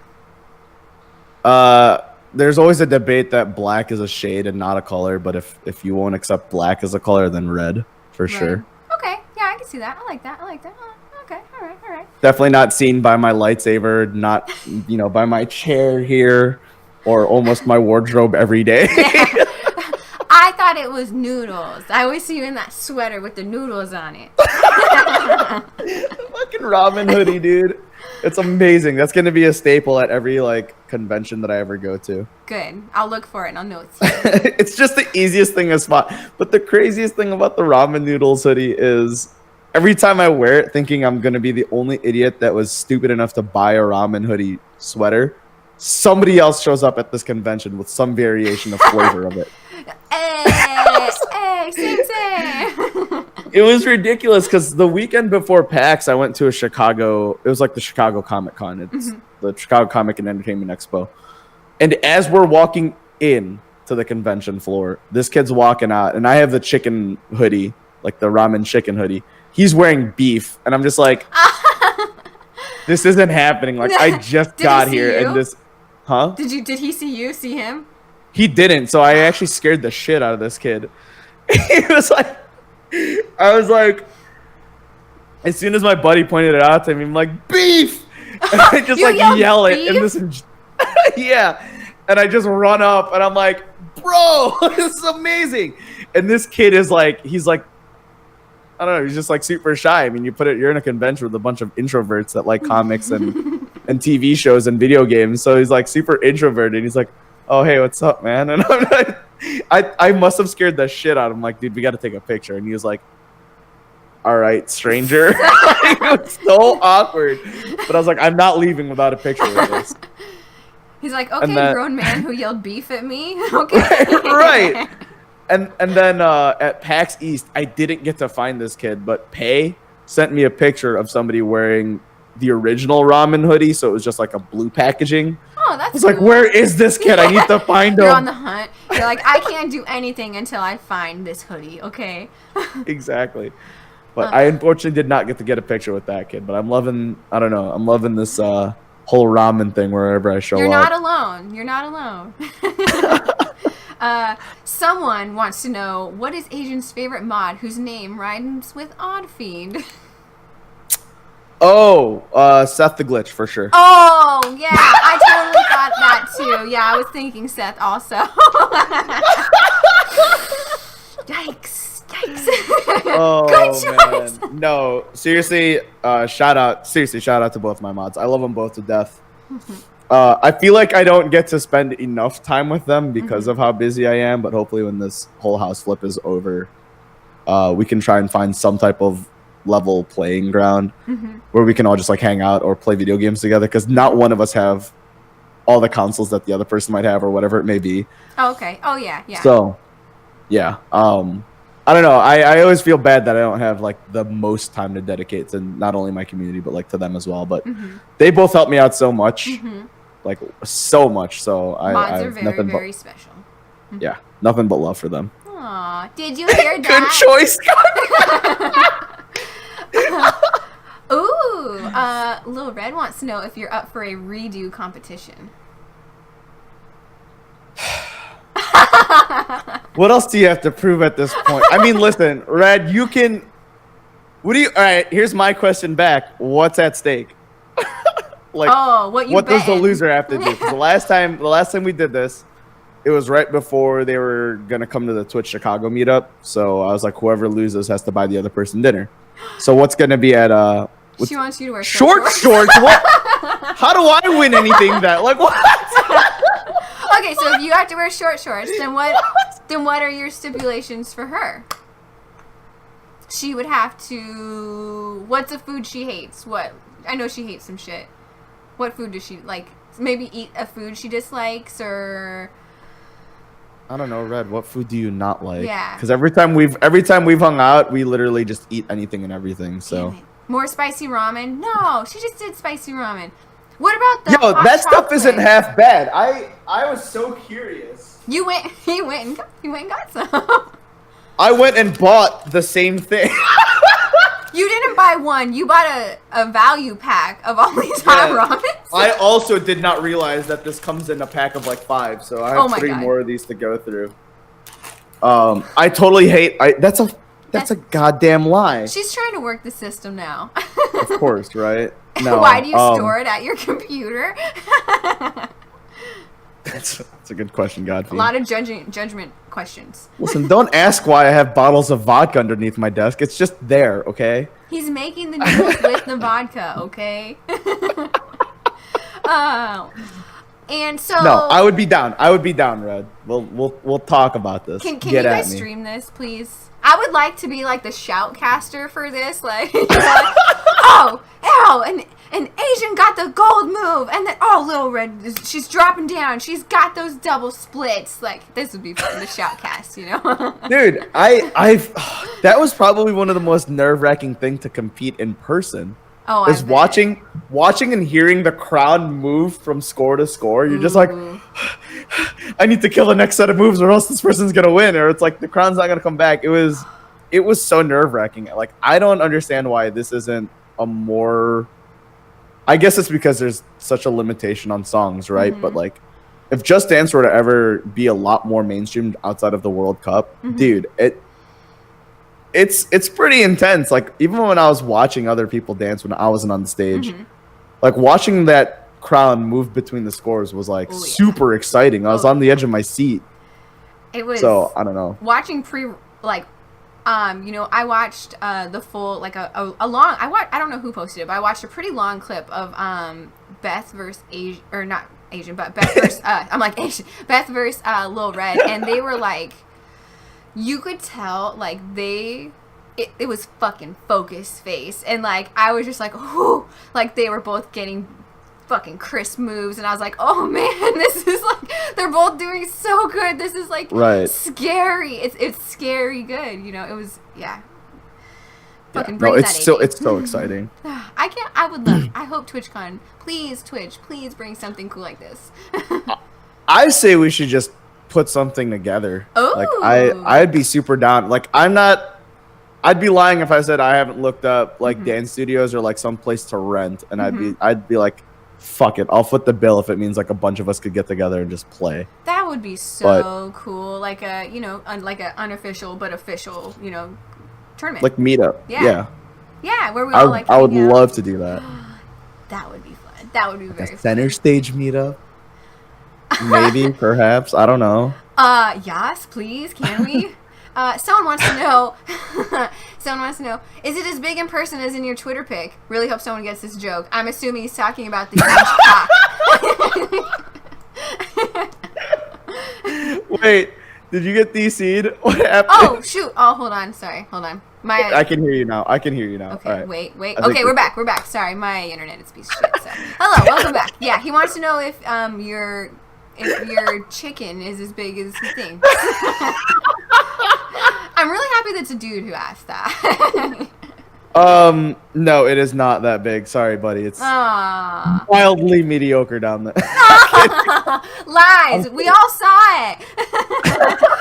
there's always a debate that black is a shade and not a color, but if you won't accept black as a color, then red for sure. Okay, yeah, I can see that. I like that. Okay, all right. Definitely not seen by my lightsaber, not by my chair here, or almost my wardrobe every day. Yeah. I thought it was noodles. I always see you in that sweater with the noodles on it. Fucking ramen hoodie, dude. It's amazing. That's gonna be a staple at every convention that I ever go to. Good. I'll look for it and I'll know it's It's just the easiest thing to spot. But the craziest thing about the ramen noodles hoodie is every time I wear it, thinking I'm gonna be the only idiot that was stupid enough to buy a ramen hoodie sweater, somebody else shows up at this convention with some variation of flavor of it. Hey, same. It was ridiculous because the weekend before PAX, I went to a Chicago. It was like the Chicago Comic Con. It's the Chicago Comic and Entertainment Expo. And as we're walking in to the convention floor, this kid's walking out, and I have the chicken hoodie, like the ramen chicken hoodie. He's wearing beef, and I'm just like, this isn't happening. Like I just got here, and this, huh? Did he see you? See him? He didn't, so I actually scared the shit out of this kid. He was like, I was like, as soon as my buddy pointed it out to me, I'm like, beef! And I just yell it in this, yeah. And I just run up and I'm like, bro, this is amazing. And this kid is like, he's like, I don't know, he's just like super shy. I mean, you're in a convention with a bunch of introverts that like comics and TV shows and video games. So he's like super introverted. He's like, oh, hey, what's up, man? And I'm like, I must have scared the shit out of him. Like, dude, we got to take a picture. And he was like, all right, stranger. It was so awkward. But I was like, I'm not leaving without a picture of this. He's like, okay, grown man who yelled beef at me. Okay. Right. And then at PAX East, I didn't get to find this kid, but Pei sent me a picture of somebody wearing the original ramen hoodie. So it was just like a blue packaging. Oh, that's I was like, where is this kid? I need to find him. You're on the hunt. You're like, I can't do anything until I find this hoodie, okay? Exactly. But I unfortunately did not get to get a picture with that kid. But I'm loving this whole ramen thing wherever I show up. You're not alone. You're not alone. Someone wants to know, what is Asian's favorite mod whose name rhymes with Odd Fiend? Oh, Seth the Glitch for sure. Oh, yeah, I totally thought that too. Yeah, I was thinking Seth also. Yikes. Oh, good choice. Man. No, seriously, shout out to both my mods. I love them both to death. I feel like I don't get to spend enough time with them because of how busy I am, but hopefully when this whole house flip is over, we can try and find some type of level playing ground where we can all just like hang out or play video games together, because not one of us have all the consoles that the other person might have or whatever it may be. Oh, okay. Oh, yeah. So, yeah. I don't know. I always feel bad that I don't have like the most time to dedicate to not only my community but like to them as well. But they both help me out so much, like so much. So mods are very, very special. Yeah, nothing but love for them. Aw, did you hear that? Good choice. Ooh, Lil Red wants to know if you're up for a redo competition. What else do you have to prove at this point? I mean, listen, Red, you can. All right, here's my question back. What's at stake? Like, what does the loser have to do? 'Cause the last time we did this, it was right before they were gonna come to the Twitch Chicago meetup. So I was like, whoever loses has to buy the other person dinner. So what's gonna be at she wants you to wear shorts. What? How do I win anything that like what? Okay, so if you have to wear shorts, then what are your stipulations for her? She would have to. What's a food she hates? What? I know she hates some shit. What food does she like? Maybe eat a food she dislikes, or I don't know, Red. What food do you not like? Yeah. Because every time we've hung out, we literally just eat anything and everything. So more spicy ramen? No, she just did spicy ramen. What about the hot that stuff chocolate? isn't half bad. I was so curious. He went and got some. I went and bought the same thing. You didn't buy one. You bought a value pack of all these hot ramens. I also did not realize that this comes in a pack of like 5, so I have 3 more of these to go through. I totally hate. That's a goddamn lie. She's trying to work the system now. Of course, right? No. Why do you store it at your computer? That's a good question, Godfrey. A lot of judgment questions. Listen, don't ask why I have bottles of vodka underneath my desk. It's just there, okay? He's making the noodles with the vodka, okay? And so no, I would be down. I would be down, Red. We'll talk about this. Can you guys stream this, please? I would like to be like the shoutcaster for this, like, oh, an Asian got the gold move, and then Little Red, she's dropping down. She's got those double splits. Like, this would be fun, the shoutcast, you know? Dude, that was probably one of the most nerve-wracking things to compete in person. Oh, is watching and hearing the crowd move from score to score. You're just like, I need to kill the next set of moves, or else this person's gonna win, or it's like the crowd's not gonna come back. It was so nerve-wracking. Like, I don't understand why this isn't a more. I guess it's because there's such a limitation on songs, right? But like, if Just Dance were to ever be a lot more mainstream outside of the World Cup, dude, it's pretty intense. Like, even when I was watching other people dance when I wasn't on the stage, like watching that crowd move between the scores was like super exciting. I was on the edge of my seat. It was. So I don't know. Watching I watched the full like a long. I don't know who posted it, but I watched a pretty long clip of Beth versus Asian, or not Asian, but Beth versus I'm like Asian. Beth versus Lil Red, and they were like. You could tell, like, it was fucking focus face. And, like, I was just like, oh, like, they were both getting fucking crisp moves. And I was like, oh, man, this is, like, they're both doing so good. This is, like, scary. It's scary good. You know, it was, Fucking bring that it's so exciting. I hope TwitchCon, please, Twitch, please bring something cool like this. I say we should just put something together. Oh, like I'd be super down. Like, I'd be lying if I said I haven't looked up like dance studios or like some place to rent, and I'd be like, fuck it, I'll foot the bill if it means like a bunch of us could get together and just play. That would be so cool. Like a like an unofficial but official tournament, like meetup. Yeah, where we all like. I would love to do that. That would be fun. That would be very center stage meetup. Maybe, perhaps, I don't know. Yes, please, can we? Someone wants to know. Is it as big in person as in your Twitter pic? Really hope someone gets this joke. I'm assuming he's talking about the huge cock. Wait, did you get DC'd? What happened? Oh shoot! Oh, hold on. Sorry, hold on. I can hear you now. Okay, right. wait. Okay, we're back. Sorry, my internet is a piece of shit. So. Hello, welcome back. Yeah, he wants to know if your chicken is as big as you think. I'm really happy that's a dude who asked that. No, it is not that big. Sorry, buddy. It's wildly mediocre down there. Lies. We all saw it.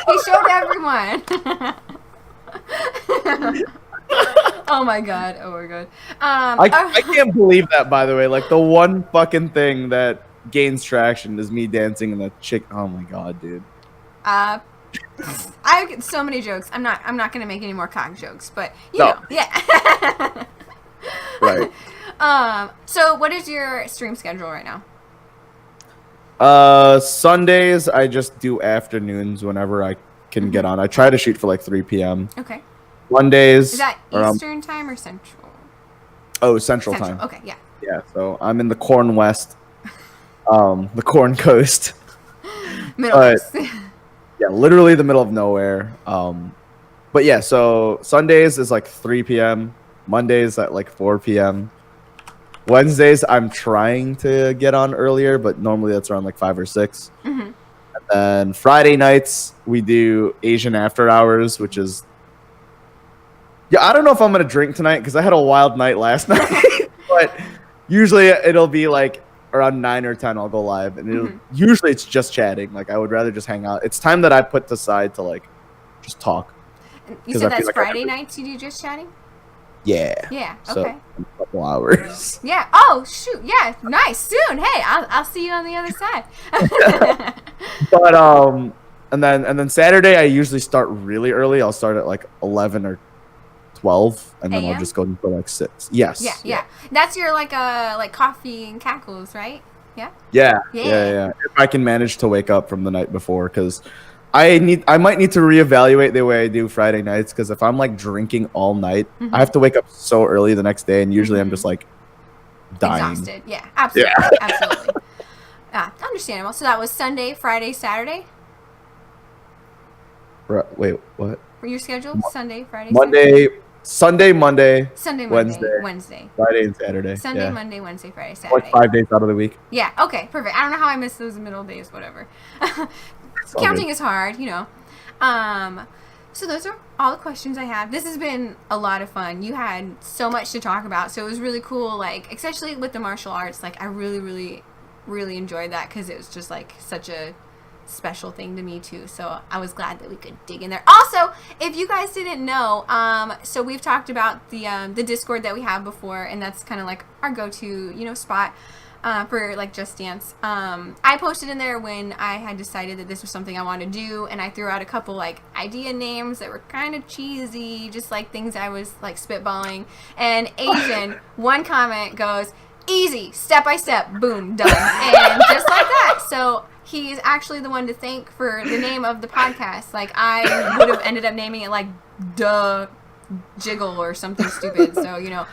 He showed everyone. Oh my god. I can't believe that, by the way. Like, the one fucking thing that gains traction is me dancing in the chick. Oh my god, dude. I get so many jokes. I'm not gonna make any more cock jokes, but you know, yeah. Right. So what is your stream schedule right now? Sundays I just do afternoons whenever I can get on. I try to shoot for like 3 p.m. Okay. Mondays. Is that Eastern time or Central? Oh, Central time. Okay, yeah. Yeah, so I'm in the Corn West, the Corn Coast. Middle Coast. Yeah, literally the middle of nowhere. But yeah, so Sundays is like 3 p.m. Mondays at like 4 p.m. Wednesdays I'm trying to get on earlier, but normally that's around like 5 or 6. And then Friday nights we do Asian After Hours, which is I don't know if I'm gonna drink tonight because I had a wild night last night. But usually it'll be like around 9 or 10 I'll go live, and usually it's just chatting. Like, I would rather just hang out. It's time that I put aside to like just talk. You said that's like Friday nights you do just chatting? Yeah. Yeah. So Okay. a couple hours. Yeah. Oh shoot. Yeah. Nice. Soon. Hey, I'll see you on the other side. But and then Saturday I usually start really early. I'll start at like 11 or 12, and then I'll AM. just go until like 6. Yeah. Yes. Yeah. Yeah. That's your like coffee and cackles, right? Yeah. Yeah. Yeah. Yeah. Yeah. If I can manage to wake up from the night before, because I might need to reevaluate the way I do Friday nights, because if I'm like drinking all night, Mhm. I have to wake up so early the next day, and usually I'm Mhm. just like dying. Exhausted. Yeah. Absolutely. Yeah. Absolutely. Understandable. So that was Sunday, Friday, Saturday. Wait, what? For your schedule? Sunday, Friday, Monday, Sunday, Monday, Sunday, Monday, Wednesday, Wednesday. Friday, and Saturday. Sunday, Yeah. Monday, Wednesday, Friday, Saturday. Like 5 days out of the week. Yeah, okay, perfect. I don't know how I missed those middle days, whatever. all Counting good. is hard, you know. So those are all the questions I have. This has been a lot of fun. You had so much to talk about, so it was really cool, like, especially with the martial arts. Like, I really, really, really enjoyed that because it was just, like, such a special thing to me too, so I was glad that we could dig in there. Also, if you guys didn't know, so we've talked about the Discord that we have before, and that's kind of like our go-to, you know, spot for like Just Dance. I posted in there when I had decided that this was something I wanted to do, and I threw out a couple like idea names that were kind of cheesy, just like things I was like spitballing. And Asian, one comment goes, "Easy, step by step, boom, done," and just like that. So he's actually the one to thank for the name of the podcast. Like, I would have ended up naming it like Duh Jiggle or something stupid. So, you know,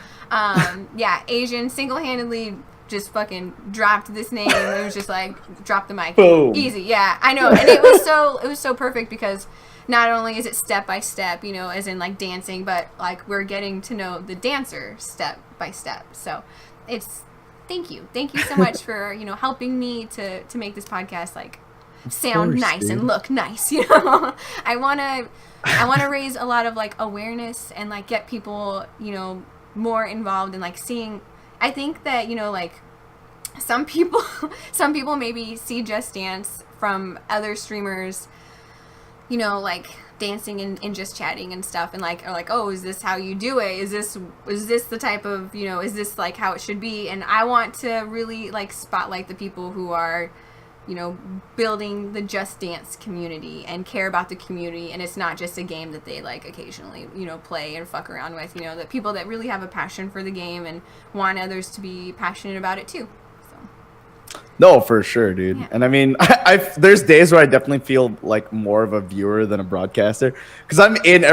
yeah, Asian single-handedly just fucking dropped this name. It was just like, drop the mic. Boom. Easy, yeah, I know. And it was so perfect because not only is it step by step, you know, as in like dancing, but like we're getting to know the dancer step by step. So it's thank you so much for, you know, helping me to make this podcast like sound course, nice dude. and look nice, you know. I want to raise a lot of like awareness and like get people, you know, more involved in like seeing. I think that, you know, like some people maybe see Just Dance from other streamers, you know, like dancing and just chatting and stuff, and like are like, oh, is this how you do it? Is this the type of, you know, is this like how it should be? And I want to really like spotlight the people who are, you know, building the Just Dance community and care about the community, and it's not just a game that they like occasionally, you know, play and fuck around with, you know, that people that really have a passion for the game and want others to be passionate about it too. No, for sure, dude. Yeah. And I mean, there's days where I definitely feel like more of a viewer than a broadcaster, because I'm in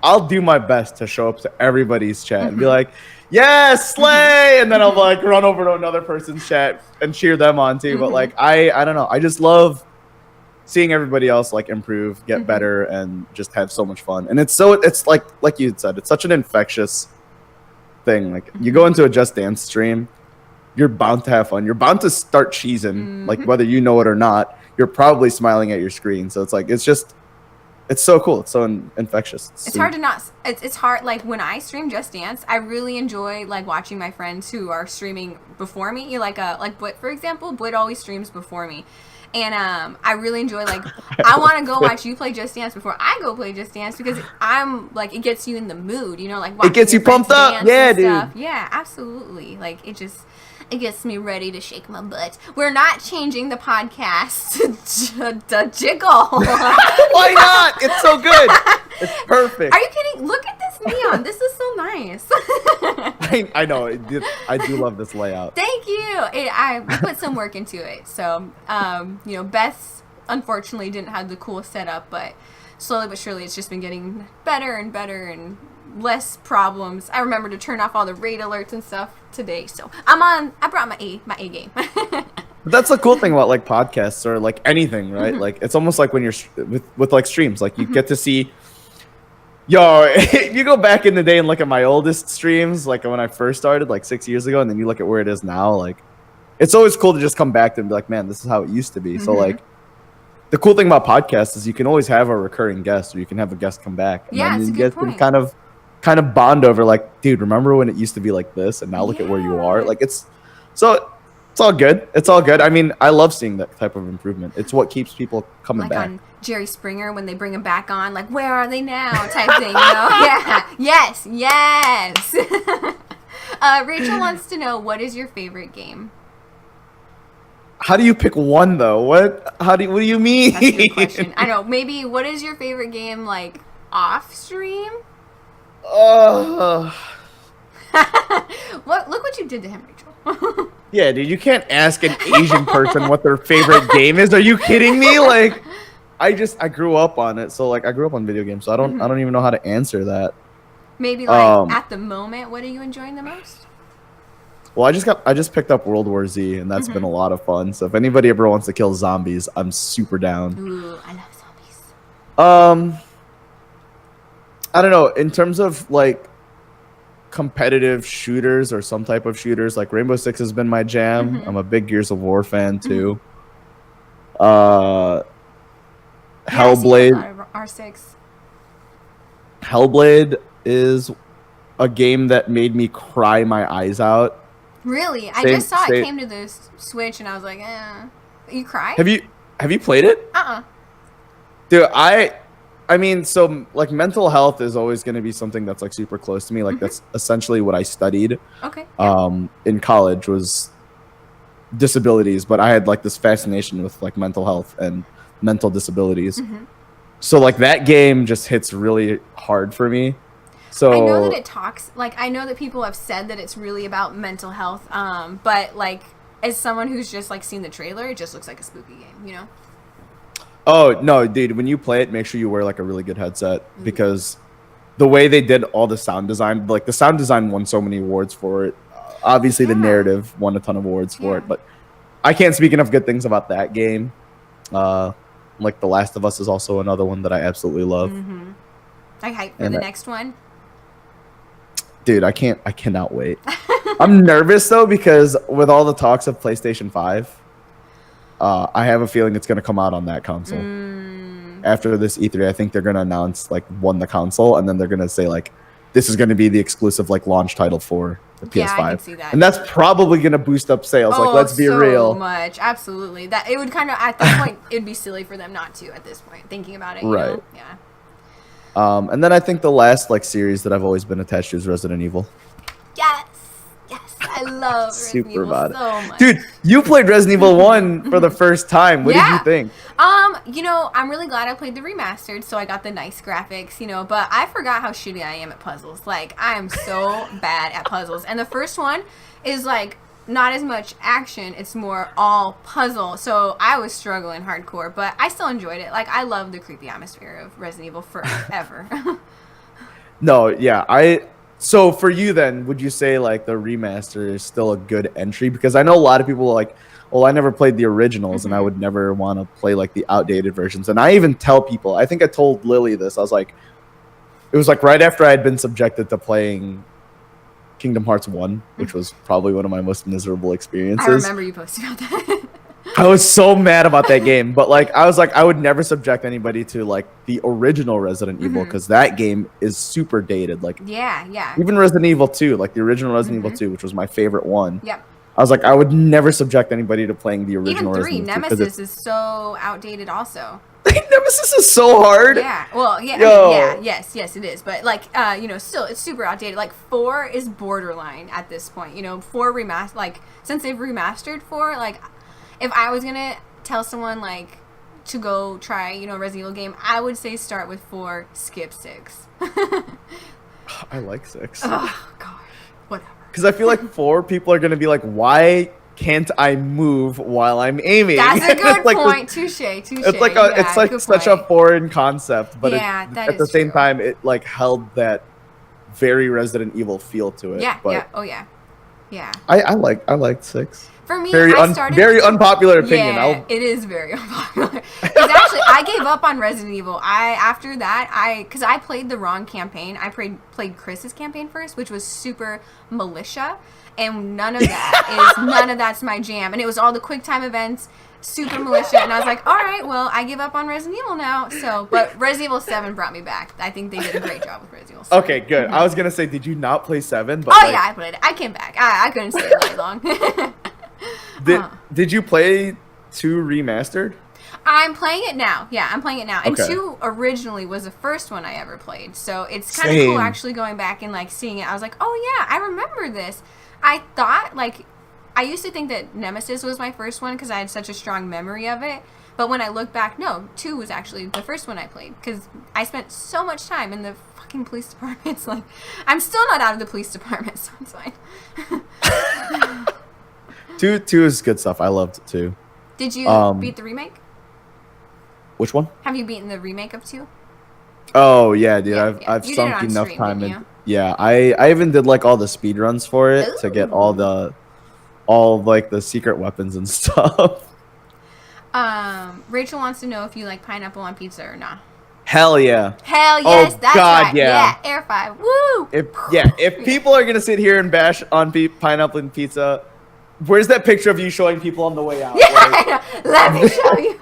I'll do my best to show up to everybody's chat and be like, yes, slay, and then I'll like run over to another person's chat and cheer them on too. But like, I don't know, I just love seeing everybody else like improve, get better, and just have so much fun. And it's like you said, it's such an infectious thing. Like, you go into a Just Dance stream, you're bound to have fun. You're bound to start cheesing, like whether you know it or not. You're probably smiling at your screen. So it's like, it's so cool. It's so infectious. It's hard to not. It's hard. Like, when I stream Just Dance, I really enjoy like watching my friends who are streaming before me. You like Blit, for example. Blit always streams before me, and I really enjoy like I want to go watch you play Just Dance before I go play Just Dance, because I'm like, it gets you in the mood. You know, like It gets watching you your friends pumped up. dance Yeah, and dude. stuff. Yeah, absolutely. Like, it gets me ready to shake my butt. We're not changing the podcast to jiggle. Why not? It's so good. It's perfect. Are you kidding? Look at this neon. This is so nice. I know. I do love this layout. Thank you. I put some work into it. So, you know, Beth unfortunately didn't have the cool setup, but slowly but surely it's just been getting better and better and less problems. I remember to turn off all the raid alerts and stuff today. So I brought my A game. But that's the cool thing about like podcasts or like anything, right? Like, it's almost like when you're with like streams, like you get to see. Yo, if you go back in the day and look at my oldest streams, like when I first started, like 6 years ago, and then you look at where it is now, like, it's always cool to just come back to and be like, man, this is how it used to be. So like, the cool thing about podcasts is you can always have a recurring guest, or you can have a guest come back. And Yeah, then it's a you good guys can point. kind of bond over like, dude, remember when it used to be like this, and now look at where you are. Yeah. Like, it's so It's all good. It's all good. I mean, I love seeing that type of improvement. It's what keeps people coming Like back. on Jerry Springer when they bring him back on, like, where are they now? Type thing, you know? Yeah. Yes. Yes. Rachel wants to know, what is your favorite game? How do you pick one though? What do you mean? That's a good question. I know. Maybe what is your favorite game like off stream? What? Look what you did to him, Rachel. Yeah, dude, you can't ask an Asian person what their favorite game is. Are you kidding me? Like, I grew up on it, so like I grew up on video games, so I don't even know how to answer that. Maybe like at the moment, what are you enjoying the most? Well, I just picked up World War Z, and that's been a lot of fun. So if anybody ever wants to kill zombies, I'm super down. Ooh, I love zombies. I don't know. In terms of like competitive shooters or some type of shooters, like Rainbow Six has been my jam. I'm a big Gears of War fan too. Hellblade. R6. Hellblade is a game that made me cry my eyes out. Really? I just saw it came to the Switch and I was like, You cried? Have you played it? Dude, I mean, so like mental health is always going to be something that's like super close to me. Like that's essentially what I studied. Okay. In college was disabilities, but I had like this fascination with like mental health and mental disabilities. So like that game just hits really hard for me. So I know that it talks, like, I know that people have said that it's really about mental health, but, like, as someone who's just, like, seen the trailer, it just looks like a spooky game, you know? Oh, no, dude, when you play it, make sure you wear, like, a really good headset, because the way they did all the sound design, like, the sound design won so many awards for it. Obviously, the narrative won a ton of awards for it, but I can't speak enough good things about that game. Like, The Last of Us is also another one that I absolutely love. I hype for the next one. Dude, I cannot wait. I'm nervous though because with all the talks of PlayStation 5, I have a feeling it's going to come out on that console. After this E3, I think they're going to announce like the console, and then they're going to say like this is going to be the exclusive like launch title for the PS5. Yeah, I can see that. And that's probably going to boost up sales. Like, let's be real. So much, absolutely. That it would kind of at this point it'd be silly for them not to at this point. Thinking about it, you know? Yeah. And then I think the last like series that I've always been attached to is Resident Evil. Yes, I love Resident Evil so much. Dude, you played Resident Evil 1 for the first time. What did you think? You know, I'm really glad I played the remastered, so I got the nice graphics, you know, but I forgot how shitty I am at puzzles. Like, I am so bad at puzzles. And the first one is like not as much action, it's more all puzzle. So I was struggling hardcore, but I still enjoyed it. Like, I love the creepy atmosphere of Resident Evil forever. No, yeah. So for you then, would you say like the remaster is still a good entry? Because I know a lot of people are like, well, I never played the originals and I would never want to play like the outdated versions. And I even tell people, I think I told Lily this, I was like, it was like right after I had been subjected to playing Kingdom Hearts 1, which was probably one of my most miserable experiences. I remember you posting about that. I was so mad about that game, but like I was like, I would never subject anybody to like the original Resident Evil because that game is super dated. Like, yeah. Even Resident Evil 2, like the original Resident Evil 2, which was my favorite one. Yep. I was like, I would never subject anybody to playing the original Even 3, Resident Evil 2. Nemesis is so outdated also. Nemesis is so hard. Yeah, well, yeah, I mean, yes, it is. But, like, you know, still, it's super outdated. Like, 4 is borderline at this point. You know, 4 remastered, like, since they've remastered 4, like, if I was going to tell someone, like, to go try, you know, a Resident Evil game, I would say start with 4, skip 6. I like 6. Oh, gosh, whatever. Because I feel like 4 people are going to be like, why can't I move while I'm aiming? That's a good like point. Touche. It's like it's like such a foreign concept, but at the same time, it like held that very Resident Evil feel to it. Yeah, but yeah. I liked 6. For me, very unpopular opinion. Yeah, it is very unpopular. Because actually, I gave up on Resident Evil. After that, because I played the wrong campaign. I played Chris's campaign first, which was super militia, and none of that's my jam. And it was all the quick time events, super militia, and I was like, all right, well, I give up on Resident Evil now. So, but Resident Evil 7 brought me back. I think they did a great job with Resident Evil 7. Okay, good. I was gonna say, did you not play 7? But yeah, I played it. I came back. I couldn't stay very long. Did you play 2 remastered? I'm playing it now. Yeah, I'm playing it now. And Okay. 2 originally was the first one I ever played. So it's kind of cool Same. actually going back and like seeing it. I was like, oh yeah, I remember this. I thought like I used to think that Nemesis was my first one because I had such a strong memory of it. But when I look back, no, 2 was actually the first one I played because I spent so much time in the fucking police department. It's like I'm still not out of the police department, so it's fine. 2 is good stuff. I loved it too. Did you beat the remake? Which one? Have you beaten the remake of 2? Oh yeah, dude. Yeah, I've you did it sunk on enough stream, time didn't in. you? Yeah, I even did like all the speed runs for it to get all like the secret weapons and stuff. Rachel wants to know if you like pineapple on pizza or not. Hell yeah. Hell yes, Oh, that's God, right. yeah. Air fry. Woo! If people are gonna sit here and bash on pineapple and pizza, where's that picture of you showing people on the way out? Yeah, let me show you.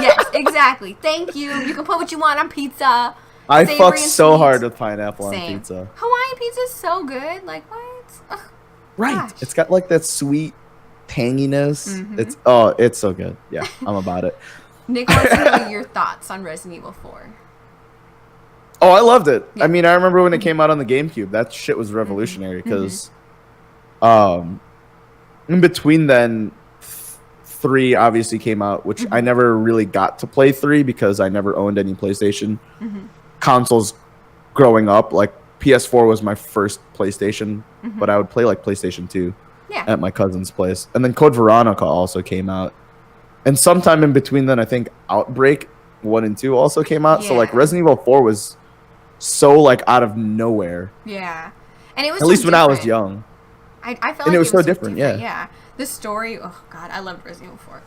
Yes, exactly. Thank you. You can put what you want on pizza. I Savory fucked and so sweet. hard with pineapple on Same. pizza. Hawaiian pizza is so good. Like what? Ugh. Right. Gosh. It's got like that sweet tanginess. Mhm. It's so good. Yeah, I'm about it. Nick wants to know your thoughts on Resident Evil 4. Oh, I loved it. Yeah. I mean, I remember when it came out on the GameCube. That shit was revolutionary because, in between then, 3 obviously came out, which I never really got to play 3 because I never owned any PlayStation consoles growing up. Like PS4 was my first PlayStation, but I would play like PlayStation 2 Yeah. at my cousin's place. And then Code Veronica also came out. And sometime in between then, I think Outbreak 1 and 2 also came out. So like Yeah. Resident Evil 4 was so like out of nowhere. Yeah. And it was At so least when I was different. young. I felt And like it was so different, yeah. Yeah. The story, oh god, I loved Resident Evil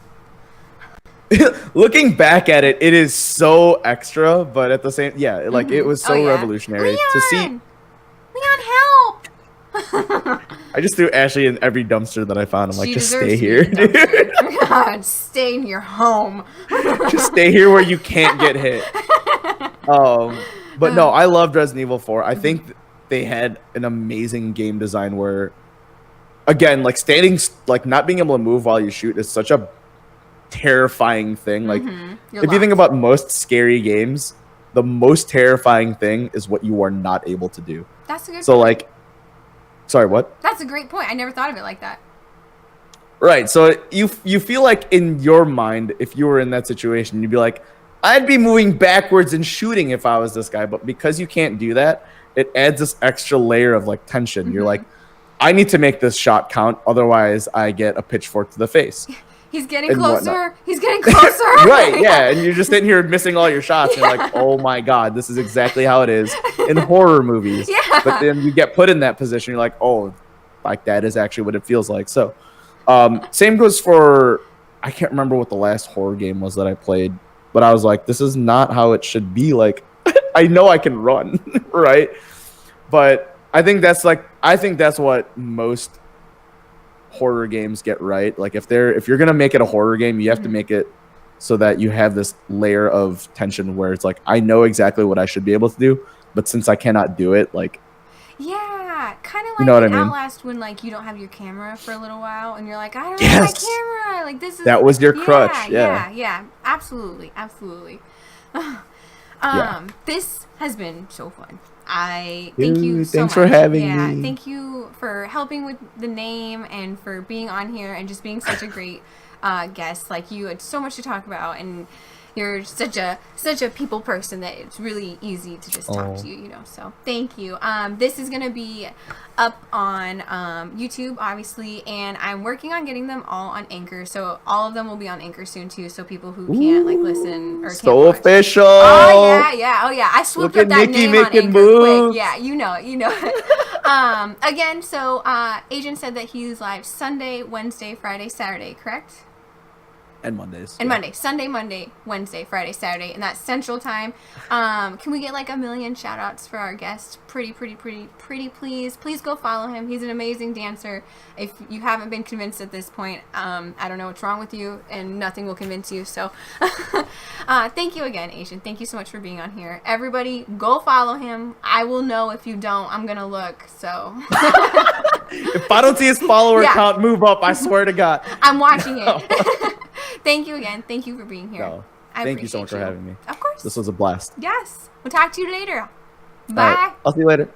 4. Looking back at it, it is so extra, but at the same, yeah, like it was so Oh, yeah. revolutionary to see. Leon, help! I just threw Ashley in every dumpster that I found. I'm like, She just deserves stay to be here, in the dude. dumpster. God, stay in your home. Just stay here where you can't get hit. But no, I loved Resident Evil 4. I think they had an amazing game design where, again, like like not being able to move while you shoot is such a terrifying thing. Like if you think about most scary games, the most terrifying thing is what you are not able to do. That's a good So point. like, sorry, what? That's a great point. I never thought of it like that. Right. So you feel like in your mind, if you were in that situation, you'd be like, I'd be moving backwards and shooting if I was this guy. But because you can't do that, it adds this extra layer of like tension. You're like, I need to make this shot count, otherwise I get a pitchfork to the face. He's getting And closer. whatnot. He's getting closer. Right, yeah, and you're just sitting here missing all your shots. You're like, oh my god, this is exactly how it is in horror movies. Yeah. But then you get put in that position, you're like, oh, like that is actually what it feels like. So, same goes for, I can't remember what the last horror game was that I played, but I was like, this is not how it should be. Like, I know I can run, right? But I think that's what most horror games get right. Like if you're gonna make it a horror game, you have to make it so that you have this layer of tension where it's like, I know exactly what I should be able to do, but since I cannot do it, like, Yeah, kind of like You know what I in mean? Outlast when like you don't have your camera for a little while and you're like, I don't Yes! have my camera. Like this is That was your crutch, yeah. yeah, absolutely. This has been so fun. I thank you Dude, so thanks much. for having yeah, me. thank you for helping with the name and for being on here and just being such a great guest. Like you had so much to talk about and you're such a people person that it's really easy to just talk to you, you know. So thank you. This is gonna be up on YouTube, obviously, and I'm working on getting them all on Anchor. So all of them will be on Anchor soon too. So people who can't like listen or can't so watch. official. Oh yeah. I swooped Look up at that Nikki name on making Anchor moves. quick. Yeah, you know it. Again, so Agent said that he's live Sunday, Wednesday, Friday, Saturday, correct? And Mondays. And yeah. Monday, Sunday, Monday, Wednesday, Friday, Saturday, and that's Central Time. Can we get like 1 million shout outs for our guest? Pretty, please. Please go follow him. He's an amazing dancer. If you haven't been convinced at this point, I don't know what's wrong with you, and nothing will convince you. So, thank you again, Asian. Thank you so much for being on here. Everybody, go follow him. I will know if you don't. I'm gonna look. So. If I don't see his follower Yeah. count move up, I swear to God. I'm watching it. Thank you again. Thank you for being here. No. I Thank you so much appreciate for having me. Of course. This was a blast. Yes. We'll talk to you later. All Bye. right. I'll see you later.